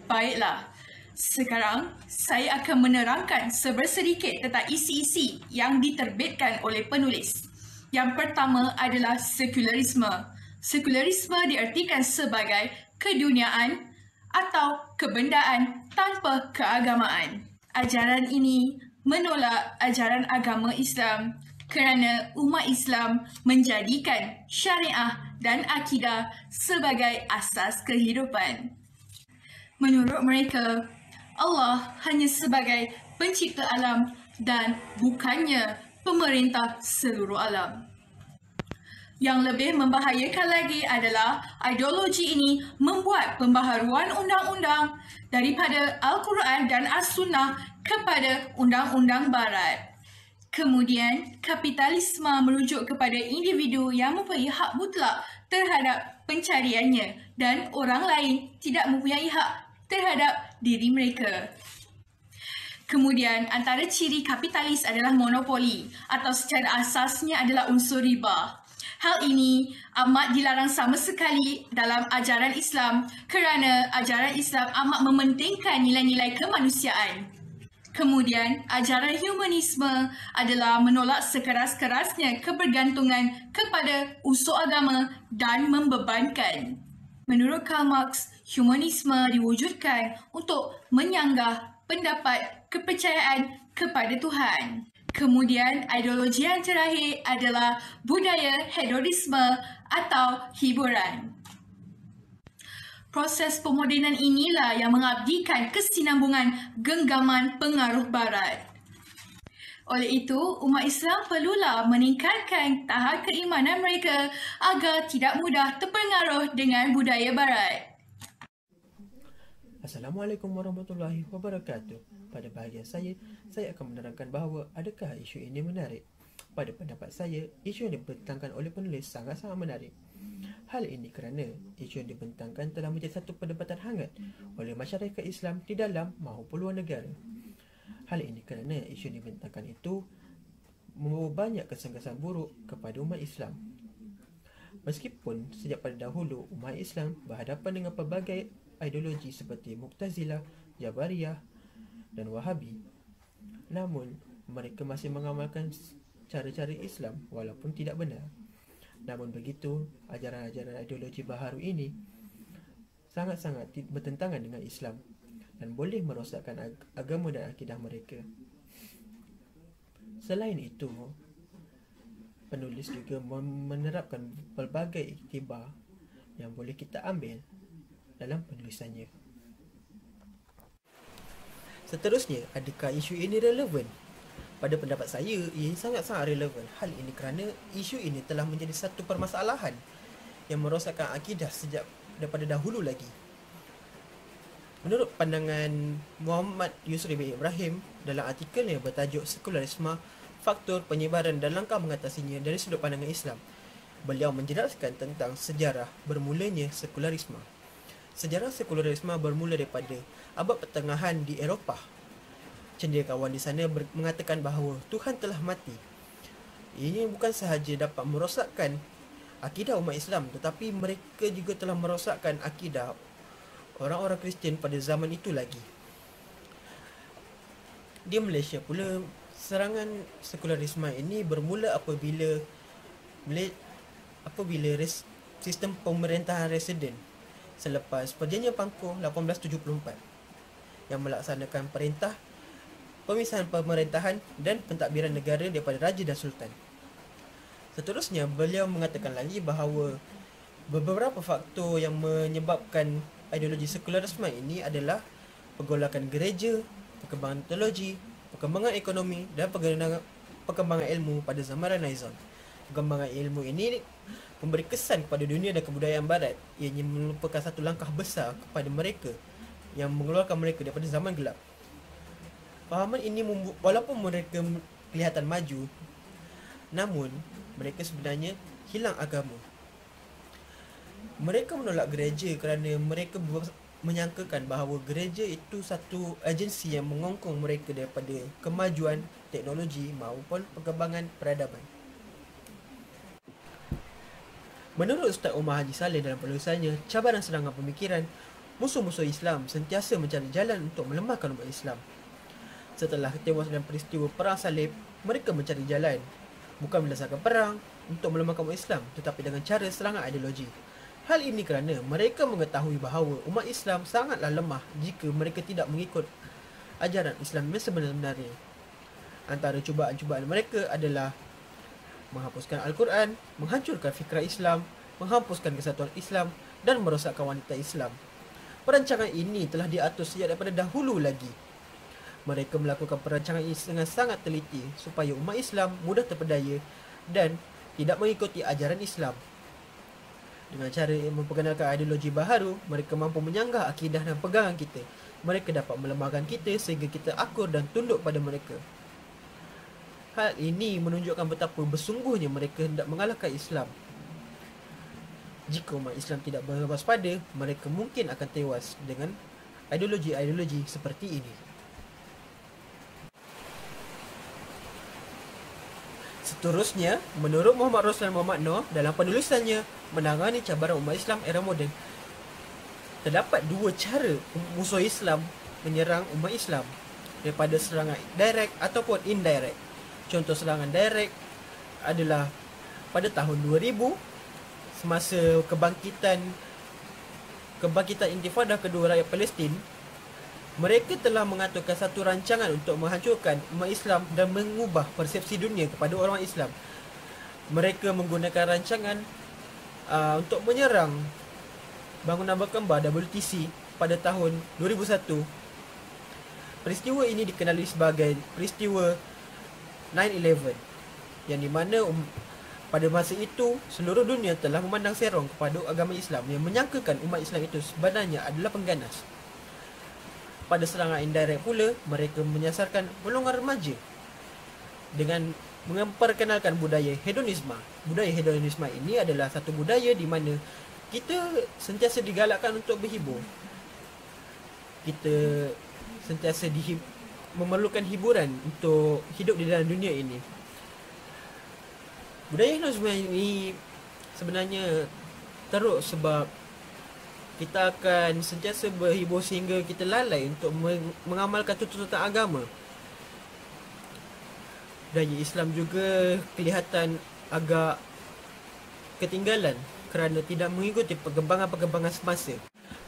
Baiklah, sekarang saya akan menerangkan sebersedikit tentang isi-isi yang diterbitkan oleh penulis. Yang pertama adalah sekularisme. Sekularisme diartikan sebagai keduniaan atau kebendaan tanpa keagamaan. Ajaran ini menolak ajaran agama Islam kerana umat Islam menjadikan syariah dan akidah sebagai asas kehidupan. Menurut mereka, Allah hanya sebagai pencipta alam dan bukannya pemerintah seluruh alam. Yang lebih membahayakan lagi adalah ideologi ini membuat pembaharuan undang-undang daripada Al-Quran dan As-Sunnah kepada undang-undang Barat. Kemudian, kapitalisme merujuk kepada individu yang mempunyai hak mutlak terhadap pencariannya dan orang lain tidak mempunyai hak terhadap diri mereka. Kemudian, antara ciri kapitalis adalah monopoli atau secara asasnya adalah unsur riba. Hal ini amat dilarang sama sekali dalam ajaran Islam kerana ajaran Islam amat mementingkan nilai-nilai kemanusiaan. Kemudian, ajaran humanisme adalah menolak sekeras-kerasnya kebergantungan kepada unsur agama dan membebankan. Menurut Karl Marx, humanisme diwujudkan untuk menyanggah pendapat kepercayaan kepada Tuhan. Kemudian, ideologi yang terakhir adalah budaya hedonisme atau hiburan. Proses pemodenan inilah yang mengabdikan kesinambungan genggaman pengaruh Barat. Oleh itu, umat Islam perlulah meningkatkan tahap keimanan mereka agar tidak mudah terpengaruh dengan budaya Barat. Assalamualaikum warahmatullahi wabarakatuh. Pada bahagian saya akan menerangkan bahawa adakah isu ini menarik. Pada pendapat saya, isu yang dibentangkan oleh penulis sangat-sangat menarik. Hal ini kerana isu yang dibentangkan telah menjadi satu perdebatan hangat oleh masyarakat Islam di dalam maupun luar negara. Hal ini kerana isu yang dibentangkan itu membawa banyak kesan-kesan buruk kepada umat Islam. Meskipun sejak pada dahulu umat Islam berhadapan dengan pelbagai ideologi seperti Mu'tazilah, Jabariyah dan Wahabi, namun mereka masih mengamalkan cara-cara Islam walaupun tidak benar. Namun begitu, ajaran-ajaran ideologi baharu ini sangat-sangat bertentangan dengan Islam dan boleh merosakkan agama dan akidah mereka. Selain itu, penulis juga menerapkan pelbagai iktibar yang boleh kita ambil dalam penulisannya. Seterusnya, adakah isu ini relevan? Pada pendapat saya, ia sangat-sangat relevan. Hal ini kerana isu ini telah menjadi satu permasalahan yang merosakkan akidah sejak daripada dahulu lagi. Menurut pandangan Muhammad Yusri bin Ibrahim dalam artikelnya bertajuk Sekularisme, Faktor Penyebaran dan Langkah Mengatasinya dari Sudut Pandangan Islam, beliau menjelaskan tentang sejarah bermulanya sekularisme. Sejarah sekularisme bermula daripada abad pertengahan di Eropah. Cendekiawan di sana mengatakan bahawa Tuhan telah mati. Ini bukan sahaja dapat merosakkan akidah umat Islam, tetapi mereka juga telah merosakkan akidah orang-orang Kristian pada zaman itu lagi. Di Malaysia pula, serangan sekularisme ini bermula apabila sistem pemerintahan residen selepas Perjanjian Pangkuh 1874 yang melaksanakan perintah pemisahan pemerintahan dan pentadbiran negara daripada Raja dan Sultan. Seterusnya, beliau mengatakan lagi bahawa beberapa faktor yang menyebabkan ideologi sekularisme ini adalah pergolakan gereja, perkembangan teologi, perkembangan ekonomi dan perkembangan ilmu pada zaman Renaissance. Perkembangan ilmu ini memberi kesan kepada dunia dan kebudayaan barat. Ianya merupakan satu langkah besar kepada mereka yang mengeluarkan mereka daripada zaman gelap. Fahaman ini walaupun mereka kelihatan maju, namun mereka sebenarnya hilang agama. Mereka menolak gereja kerana mereka menyangkakan bahawa gereja itu satu agensi yang mengongkong mereka daripada kemajuan teknologi maupun perkembangan peradaban. Menurut Ustaz Umar Haji Saleh dalam penulisannya Cabaran Serangan Pemikiran, musuh-musuh Islam sentiasa mencari jalan untuk melemahkan umat Islam. Setelah tewas dalam peristiwa Perang Salib, mereka mencari jalan bukan berdasarkan perang untuk melemahkan umat Islam, tetapi dengan cara serangan ideologi. Hal ini kerana mereka mengetahui bahawa umat Islam sangatlah lemah jika mereka tidak mengikut ajaran Islam yang sebenarnya. Antara cubaan-cubaan mereka adalah menghapuskan Al-Quran, menghancurkan fikrah Islam, menghapuskan kesatuan Islam dan merosakkan wanita Islam. Perancangan ini telah diatur sejak daripada dahulu lagi. Mereka melakukan perancangan ini dengan sangat teliti supaya umat Islam mudah terpedaya dan tidak mengikuti ajaran Islam. Dengan cara memperkenalkan ideologi baharu, mereka mampu menyanggah akidah dan pegangan kita. Mereka dapat melemahkan kita sehingga kita akur dan tunduk pada mereka. Hal ini menunjukkan betapa bersungguhnya mereka hendak mengalahkan Islam. Jika umat Islam tidak berwaspada, mereka mungkin akan tewas dengan ideologi-ideologi seperti ini. Seterusnya, menurut Muhammad Roslan Muhammad Noor dalam penulisannya Menangani Cabaran Umat Islam Era Moden, terdapat dua cara musuh Islam menyerang umat Islam, daripada serangan direct ataupun indirect. Contoh serangan direct adalah pada tahun 2000 semasa kebangkitan intifadah kedua rakyat Palestin. Mereka telah mengaturkan satu rancangan untuk menghancurkan umat Islam dan mengubah persepsi dunia kepada orang Islam. Mereka menggunakan rancangan untuk menyerang bangunan berkembar WTC pada tahun 2001. Peristiwa ini dikenali sebagai peristiwa 9/11, yang di mana pada masa itu seluruh dunia telah memandang serong kepada agama Islam yang menyangkakan umat Islam itu sebenarnya adalah pengganas. Pada serangan indirect pula, mereka menyasarkan golongan remaja dengan memperkenalkan budaya hedonisme. Budaya hedonisme ini adalah satu budaya di mana kita sentiasa digalakkan untuk berhibur. Kita sentiasa memerlukan hiburan untuk hidup di dalam dunia ini. Budaya hedonisme ini sebenarnya teruk sebab kita akan sentiasa berhibur sehingga kita lalai untuk mengamalkan tuntutan agama. Budaya Islam juga kelihatan agak ketinggalan kerana tidak mengikuti perkembangan-perkembangan semasa.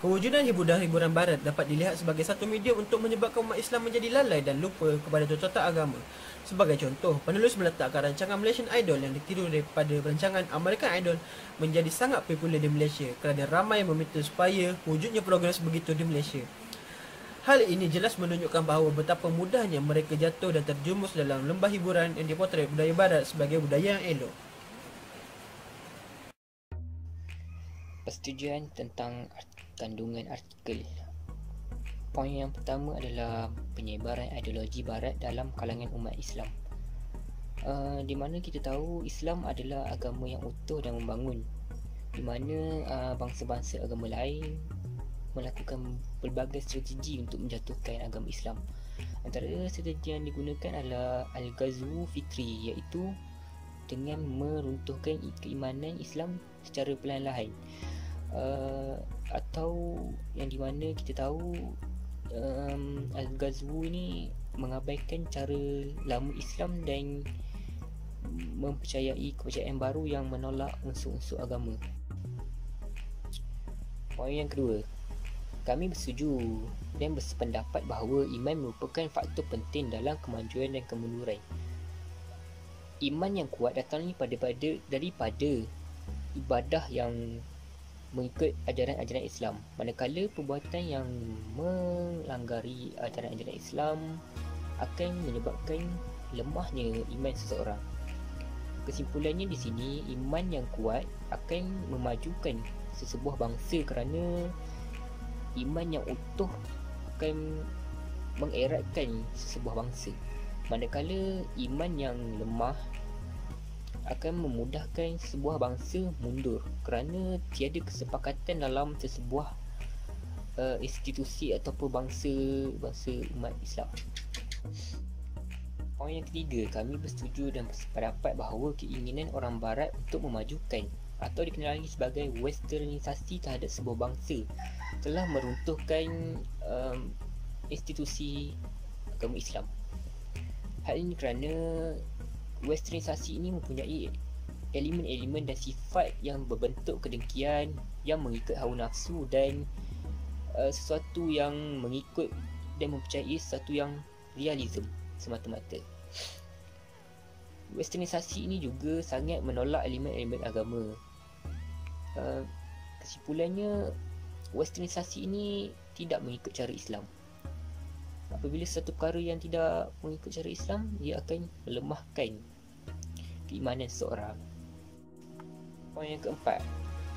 Kewujudan hiburan barat dapat dilihat sebagai satu medium untuk menyebabkan umat Islam menjadi lalai dan lupa kepada tuntutan agama. Sebagai contoh, penulis meletakkan rancangan Malaysian Idol yang ditiru daripada rancangan American Idol menjadi sangat popular di Malaysia kerana ramai meminta supaya wujudnya program begitu di Malaysia. Hal ini jelas menunjukkan bahawa betapa mudahnya mereka jatuh dan terjumus dalam lembah hiburan yang dipotret budaya barat sebagai budaya yang elok. Persetujuan tentang kandungan artikel. Poin yang pertama adalah penyebaran ideologi barat dalam kalangan umat Islam. Di mana kita tahu Islam adalah agama yang utuh dan membangun, di mana bangsa-bangsa agama lain melakukan pelbagai strategi untuk menjatuhkan agama Islam. Antara strategi yang digunakan adalah Al-Ghazwu Fitri, iaitu dengan meruntuhkan keimanan Islam secara perlahan-lahan. Atau yang di mana kita tahu Al-Ghazwu ni mengabaikan cara lama Islam dan mempercayai kepercayaan baru yang menolak unsur-unsur agama. Poin yang kedua, kami bersetuju dan bersependapat bahawa iman merupakan faktor penting dalam kemajuan dan kemunduran. Iman yang kuat datang daripada ibadah yang mengikut ajaran-ajaran Islam, manakala perbuatan yang melanggari ajaran-ajaran Islam akan menyebabkan lemahnya iman seseorang. Kesimpulannya di sini, iman yang kuat akan memajukan sesebuah bangsa kerana iman yang utuh akan mengeratkan sesebuah bangsa, manakala iman yang lemah akan memudahkan sebuah bangsa mundur kerana tiada kesepakatan dalam sesebuah institusi ataupun bangsa umat Islam. Poin yang ketiga, kami bersetuju dan bersependapat bahawa keinginan orang barat untuk memajukan atau dikenali sebagai westernisasi terhadap sebuah bangsa telah meruntuhkan institusi agama Islam. Hal ini kerana westernisasi ini mempunyai elemen-elemen dan sifat yang berbentuk kedengkian, yang mengikut hawa nafsu dan sesuatu yang mengikut dan mempercayai sesuatu yang realism semata-mata. Westernisasi ini juga sangat menolak elemen-elemen agama. Kesimpulannya, westernisasi ini tidak mengikut cara Islam. Apabila satu perkara yang tidak mengikut cara Islam, ia akan melemahkan keimanan seseorang. Poin yang keempat,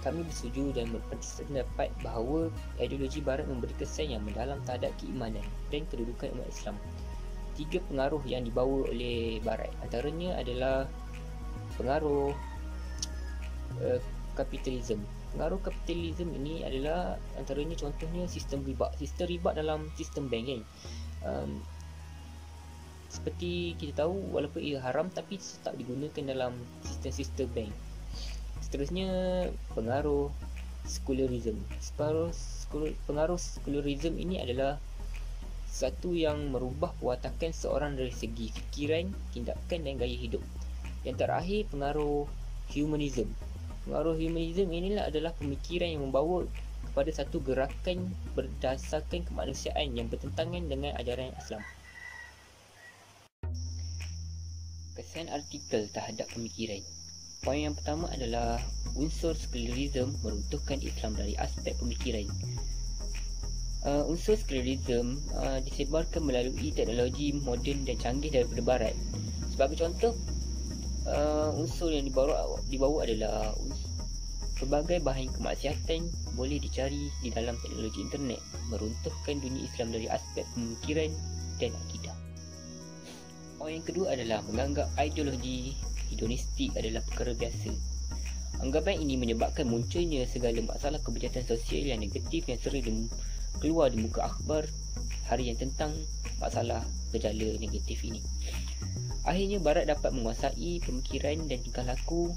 kami bersetuju dan berpendapat bahawa ideologi Barat memberi kesan yang mendalam terhadap keimanan dan kedudukan umat Islam. 3 pengaruh yang dibawa oleh Barat antaranya adalah pengaruh kapitalisme. Pengaruh kapitalisme ini adalah antaranya contohnya sistem riba. Sistem riba dalam sistem bank kan. Seperti kita tahu, walaupun ia haram tapi tetap digunakan dalam sistem-sistem bank. Seterusnya, pengaruh sekularisme. Pengaruh sekularisme ini adalah satu yang merubah pewatakan seorang dari segi fikiran, tindakan dan gaya hidup. Yang terakhir, pengaruh humanisme. Pengaruh humanisme inilah adalah pemikiran yang membawa kepada satu gerakan berdasarkan kemanusiaan yang bertentangan dengan ajaran Islam. Kesan artikel terhadap pemikiran. Poin yang pertama adalah unsur sekularisme meruntuhkan Islam dari aspek pemikiran. Unsur sekularisme disebarkan melalui teknologi moden dan canggih daripada Barat. Sebagai contoh, unsur yang dibawa adalah pelbagai bahan kemaksiatan boleh dicari di dalam teknologi internet, meruntuhkan dunia Islam dari aspek pemikiran dan akidah. Poin yang kedua adalah menganggap ideologi hedonistik adalah perkara biasa. Anggapan ini menyebabkan munculnya segala masalah kebijakan sosial yang negatif yang sering keluar di muka akhbar harian tentang masalah gejala negatif ini. Akhirnya Barat dapat menguasai pemikiran dan tingkah laku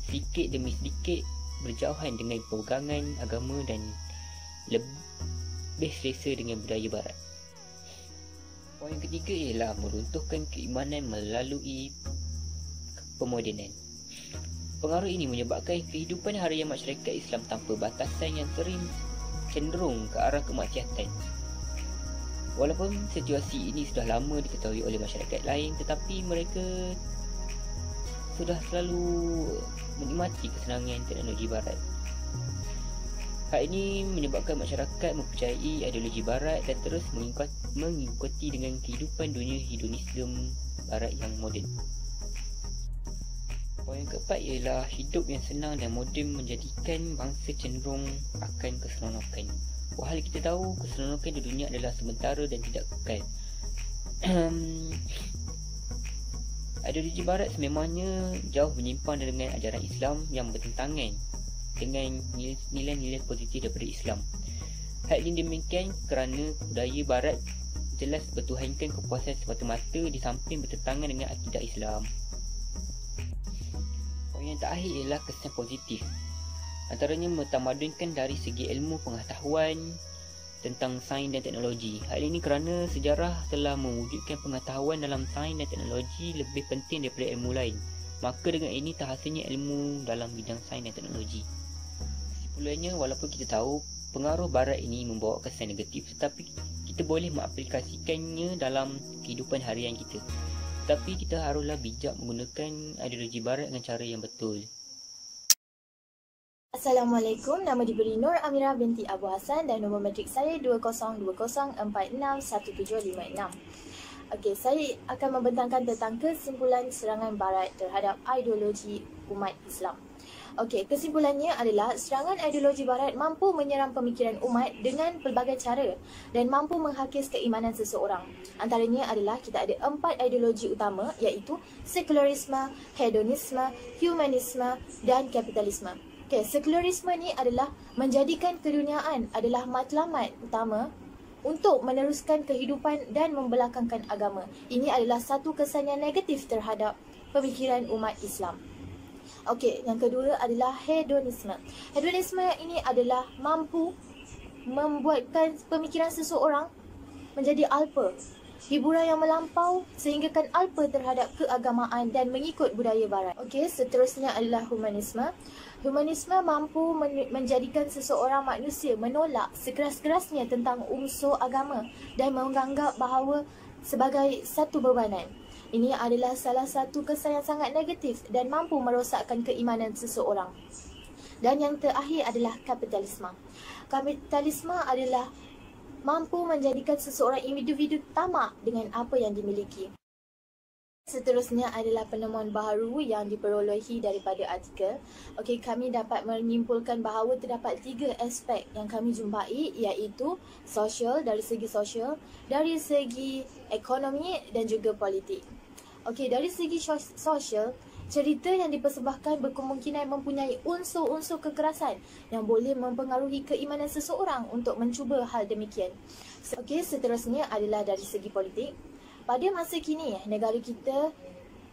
sedikit demi sedikit, berjauhan dengan pegangan agama dan lebih selesa dengan budaya Barat. Poin yang ketiga ialah meruntuhkan keimanan melalui pemodenan. Pengaruh ini menyebabkan kehidupan harian masyarakat Islam tanpa batasan yang sering cenderung ke arah kemaksiatan. Walaupun situasi ini sudah lama diketahui oleh masyarakat lain, tetapi mereka sudah selalu menikmati kesenangan teknologi Barat. Hal ini menyebabkan masyarakat mempercayai ideologi Barat dan terus mengikuti dengan kehidupan dunia hedonisme Barat yang moden. Poin yang keempat ialah hidup yang senang dan moden menjadikan bangsa cenderung akan keseronokan. Wahai kita tahu, keseronokan di dunia adalah sementara dan tidak kekal. Ideologi Barat sememangnya jauh menyimpan dengan ajaran Islam yang bertentangan dengan nilai-nilai positif daripada Islam. Hal ini demikian kerana budaya Barat jelas bertuhankan kepuasan semata-mata di samping bertentangan dengan akidah Islam. Poin yang terakhir ialah kesan positif. Antaranya mentamadunkan dari segi ilmu pengetahuan tentang sains dan teknologi. Hal ini kerana sejarah telah mewujudkan pengetahuan dalam sains dan teknologi lebih penting daripada ilmu lain. Maka dengan ini terhasilnya ilmu dalam bidang sains dan teknologi. Kesimpulannya, walaupun kita tahu pengaruh Barat ini membawa kesan negatif, tetapi kita boleh mengaplikasikannya dalam kehidupan harian kita. Tetapi kita haruslah bijak menggunakan ideologi Barat dengan cara yang betul. Assalamualaikum, nama diberi Nur Amirah binti Abu Hassan dan nombor matrik saya 2020461756. Okey, saya akan membentangkan tentang kesimpulan serangan Barat terhadap ideologi umat Islam. Okey, kesimpulannya adalah serangan ideologi Barat mampu menyerang pemikiran umat dengan pelbagai cara dan mampu menghakis keimanan seseorang. Antaranya adalah kita ada 4 ideologi utama, iaitu sekularisme, hedonisme, humanisme dan kapitalisme. Okey, sekularisme ni adalah menjadikan keduniaan adalah matlamat utama untuk meneruskan kehidupan dan membelakangkan agama. Ini adalah satu kesan yang negatif terhadap pemikiran umat Islam. Okey, yang kedua adalah hedonisme. Hedonisme ini adalah mampu membuatkan pemikiran seseorang menjadi alpa, hiburan yang melampau sehinggakan alpa terhadap keagamaan dan mengikut budaya Barat. Okey, seterusnya adalah humanisme. Humanisme mampu menjadikan seseorang manusia menolak sekeras-kerasnya tentang unsur agama dan menganggap bahawa sebagai satu bebanan. Ini adalah salah satu kesan yang sangat negatif dan mampu merosakkan keimanan seseorang. Dan yang terakhir adalah kapitalisme. Kapitalisme adalah mampu menjadikan seseorang individu tamak dengan apa yang dimiliki. Seterusnya adalah penemuan baharu yang diperolehi daripada artikel. Okey, kami dapat menyimpulkan bahawa terdapat 3 aspek yang kami jumpai, iaitu sosial, dari segi sosial, dari segi ekonomi dan juga politik. Okey, dari segi sosial, cerita yang dipersembahkan berkemungkinan mempunyai unsur-unsur kekerasan yang boleh mempengaruhi keimanan seseorang untuk mencuba hal demikian. Okey, seterusnya adalah dari segi politik. Pada masa kini, negara kita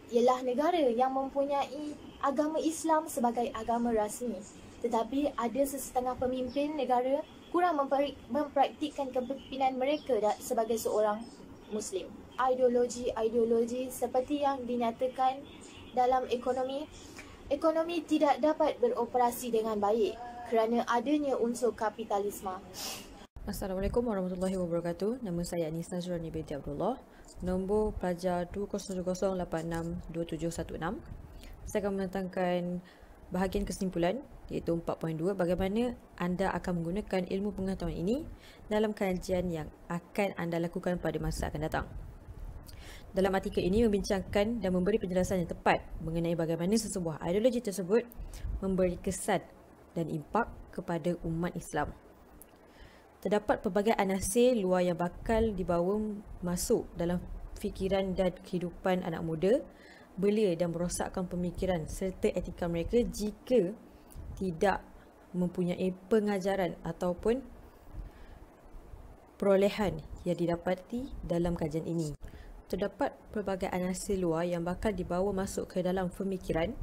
ialah negara yang mempunyai agama Islam sebagai agama rasmi. Tetapi ada sesetengah pemimpin negara kurang mempraktikkan kepimpinan mereka sebagai seorang Muslim. Ideologi seperti yang dinyatakan dalam ekonomi tidak dapat beroperasi dengan baik kerana adanya unsur kapitalisme. Assalamualaikum warahmatullahi wabarakatuh. Nama saya Anissa Zurani binti Abdullah. Nombor pelajar 200862716. Saya akan menentangkan bahagian kesimpulan iaitu 4.2, bagaimana anda akan menggunakan ilmu pengetahuan ini dalam kajian yang akan anda lakukan pada masa akan datang. Dalam artikel ini membincangkan dan memberi penjelasan yang tepat mengenai bagaimana sesebuah ideologi tersebut memberi kesan dan impak kepada umat Islam. Terdapat pelbagai anasir luar yang bakal dibawa masuk dalam fikiran dan kehidupan anak muda, belia dan merosakkan pemikiran serta etika mereka jika tidak mempunyai pengajaran ataupun perolehan yang didapati dalam kajian ini. Terdapat pelbagai anasir luar yang bakal dibawa masuk ke dalam pemikiran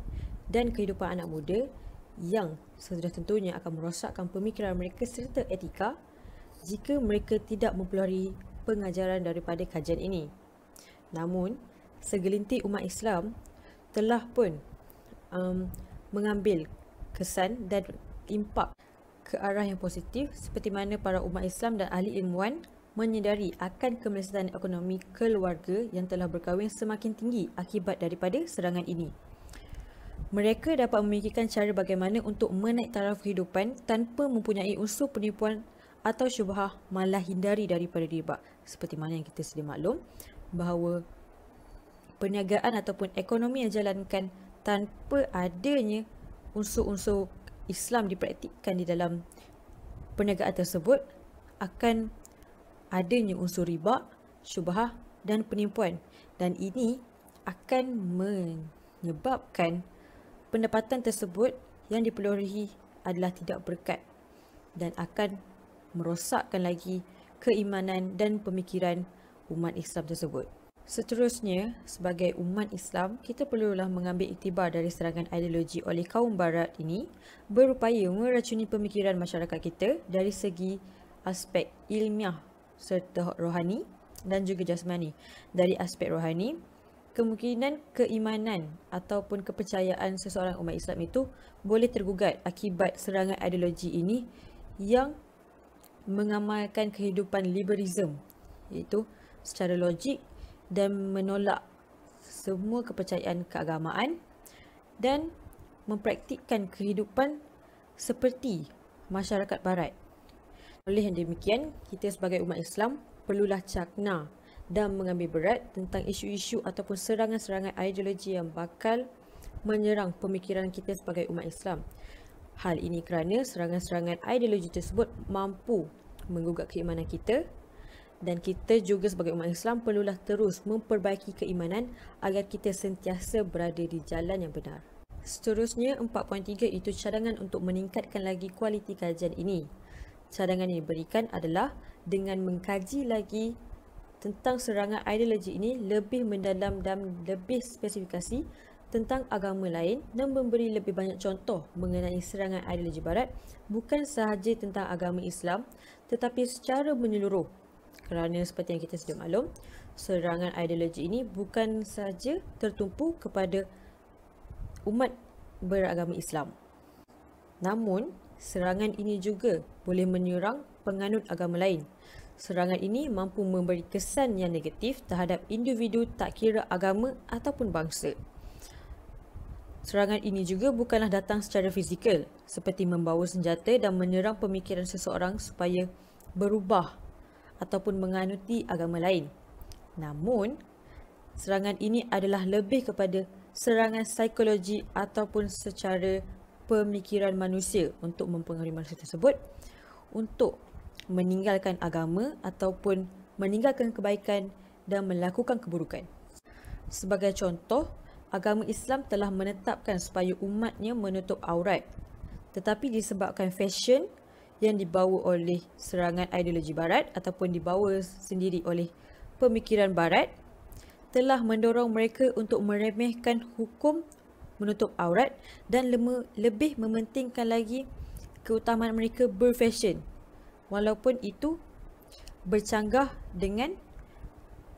dan kehidupan anak muda yang sudah tentunya akan merosakkan pemikiran mereka serta etika jika mereka tidak mempelajari pengajaran daripada kajian ini. Namun, segelintir umat Islam telah pun mengambil kesan dan impak ke arah yang positif seperti mana para umat Islam dan ahli ilmuwan menyedari akan kemelesatan ekonomi keluarga yang telah berkahwin semakin tinggi akibat daripada serangan ini. Mereka dapat memikirkan cara bagaimana untuk menaik taraf kehidupan tanpa mempunyai unsur penipuan atau syubhah, malah hindari daripada riba. Seperti mana yang kita sedia maklum bahawa perniagaan ataupun ekonomi yang dijalankan tanpa adanya unsur-unsur Islam dipraktikkan di dalam perniagaan tersebut akan adanya unsur riba, syubhah dan penipuan, dan ini akan menyebabkan pendapatan tersebut yang diperolehi adalah tidak berkat dan akan merosakkan lagi keimanan dan pemikiran umat Islam tersebut. Seterusnya, sebagai umat Islam, kita perlulah mengambil iktibar dari serangan ideologi oleh kaum barat ini berupaya meracuni pemikiran masyarakat kita dari segi aspek ilmiah serta rohani dan juga jasmani. Dari aspek rohani, kemungkinan keimanan ataupun kepercayaan seseorang umat Islam itu boleh tergugat akibat serangan ideologi ini yang mengamalkan kehidupan liberalism, iaitu secara logik dan menolak semua kepercayaan keagamaan dan mempraktikkan kehidupan seperti masyarakat barat. Oleh yang demikian, kita sebagai umat Islam perlulah cakna dan mengambil berat tentang isu-isu ataupun serangan-serangan ideologi yang bakal menyerang pemikiran kita sebagai umat Islam. Hal ini kerana serangan-serangan ideologi tersebut mampu menggugat keimanan kita, dan kita juga sebagai umat Islam perlulah terus memperbaiki keimanan agar kita sentiasa berada di jalan yang benar. Seterusnya, 4.3 itu cadangan untuk meningkatkan lagi kualiti kajian ini. Cadangan yang diberikan adalah dengan mengkaji lagi tentang serangan ideologi ini lebih mendalam dan lebih spesifikasi tentang agama lain dan memberi lebih banyak contoh mengenai serangan ideologi barat, bukan sahaja tentang agama Islam tetapi secara menyeluruh. Kerana seperti yang kita sedia maklum, serangan ideologi ini bukan sahaja tertumpu kepada umat beragama Islam. Namun, serangan ini juga boleh menyerang penganut agama lain. Serangan ini mampu memberi kesan yang negatif terhadap individu tak kira agama ataupun bangsa. Serangan ini juga bukanlah datang secara fizikal, seperti membawa senjata dan menyerang pemikiran seseorang supaya berubah ataupun menganuti agama lain. Namun, serangan ini adalah lebih kepada serangan psikologi ataupun secara pemikiran manusia untuk mempengaruhi manusia tersebut untuk meninggalkan agama ataupun meninggalkan kebaikan dan melakukan keburukan. Sebagai contoh, agama Islam telah menetapkan supaya umatnya menutup aurat. Tetapi disebabkan fashion yang dibawa oleh serangan ideologi barat ataupun dibawa sendiri oleh pemikiran barat telah mendorong mereka untuk meremehkan hukum menutup aurat dan lebih mementingkan lagi keutamaan mereka berfashion walaupun itu bercanggah dengan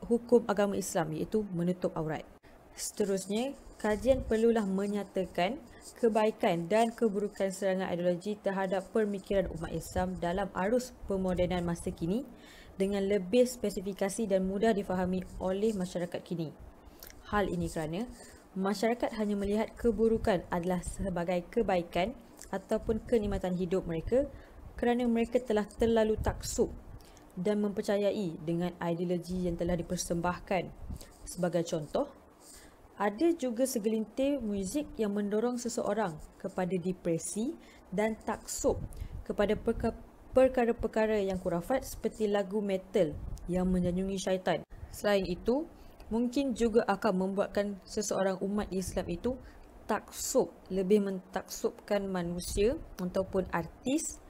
hukum agama Islam iaitu menutup aurat. Seterusnya, kajian perlulah menyatakan kebaikan dan keburukan serangan ideologi terhadap pemikiran umat Islam dalam arus pemodenan masa kini dengan lebih spesifikasi dan mudah difahami oleh masyarakat kini. Hal ini kerana masyarakat hanya melihat keburukan adalah sebagai kebaikan ataupun kenikmatan hidup mereka kerana mereka telah terlalu taksub dan mempercayai dengan ideologi yang telah dipersembahkan. Sebagai contoh, ada juga segelintir muzik yang mendorong seseorang kepada depresi dan taksub kepada perkara-perkara yang kurafat seperti lagu metal yang menyanjungi syaitan. Selain itu, mungkin juga akan membuatkan seseorang umat Islam itu taksub, lebih mentaksubkan manusia ataupun artis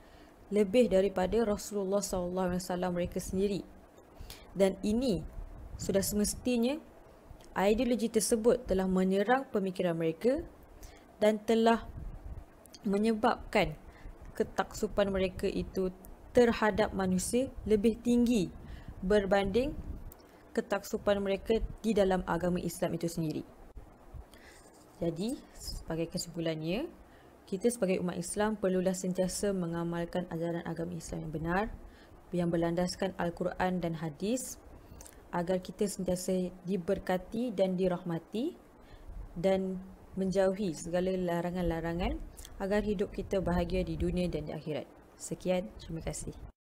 lebih daripada Rasulullah SAW mereka sendiri. Dan ini sudah semestinya ideologi tersebut telah menyerang pemikiran mereka dan telah menyebabkan ketaksupan mereka itu terhadap manusia lebih tinggi berbanding ketaksupan mereka di dalam agama Islam itu sendiri. Jadi, sebagai kesimpulannya, kita sebagai umat Islam perlulah sentiasa mengamalkan ajaran agama Islam yang benar, yang berlandaskan Al-Quran dan hadis agar kita sentiasa diberkati dan dirahmati dan menjauhi segala larangan-larangan agar hidup kita bahagia di dunia dan di akhirat. Sekian, terima kasih.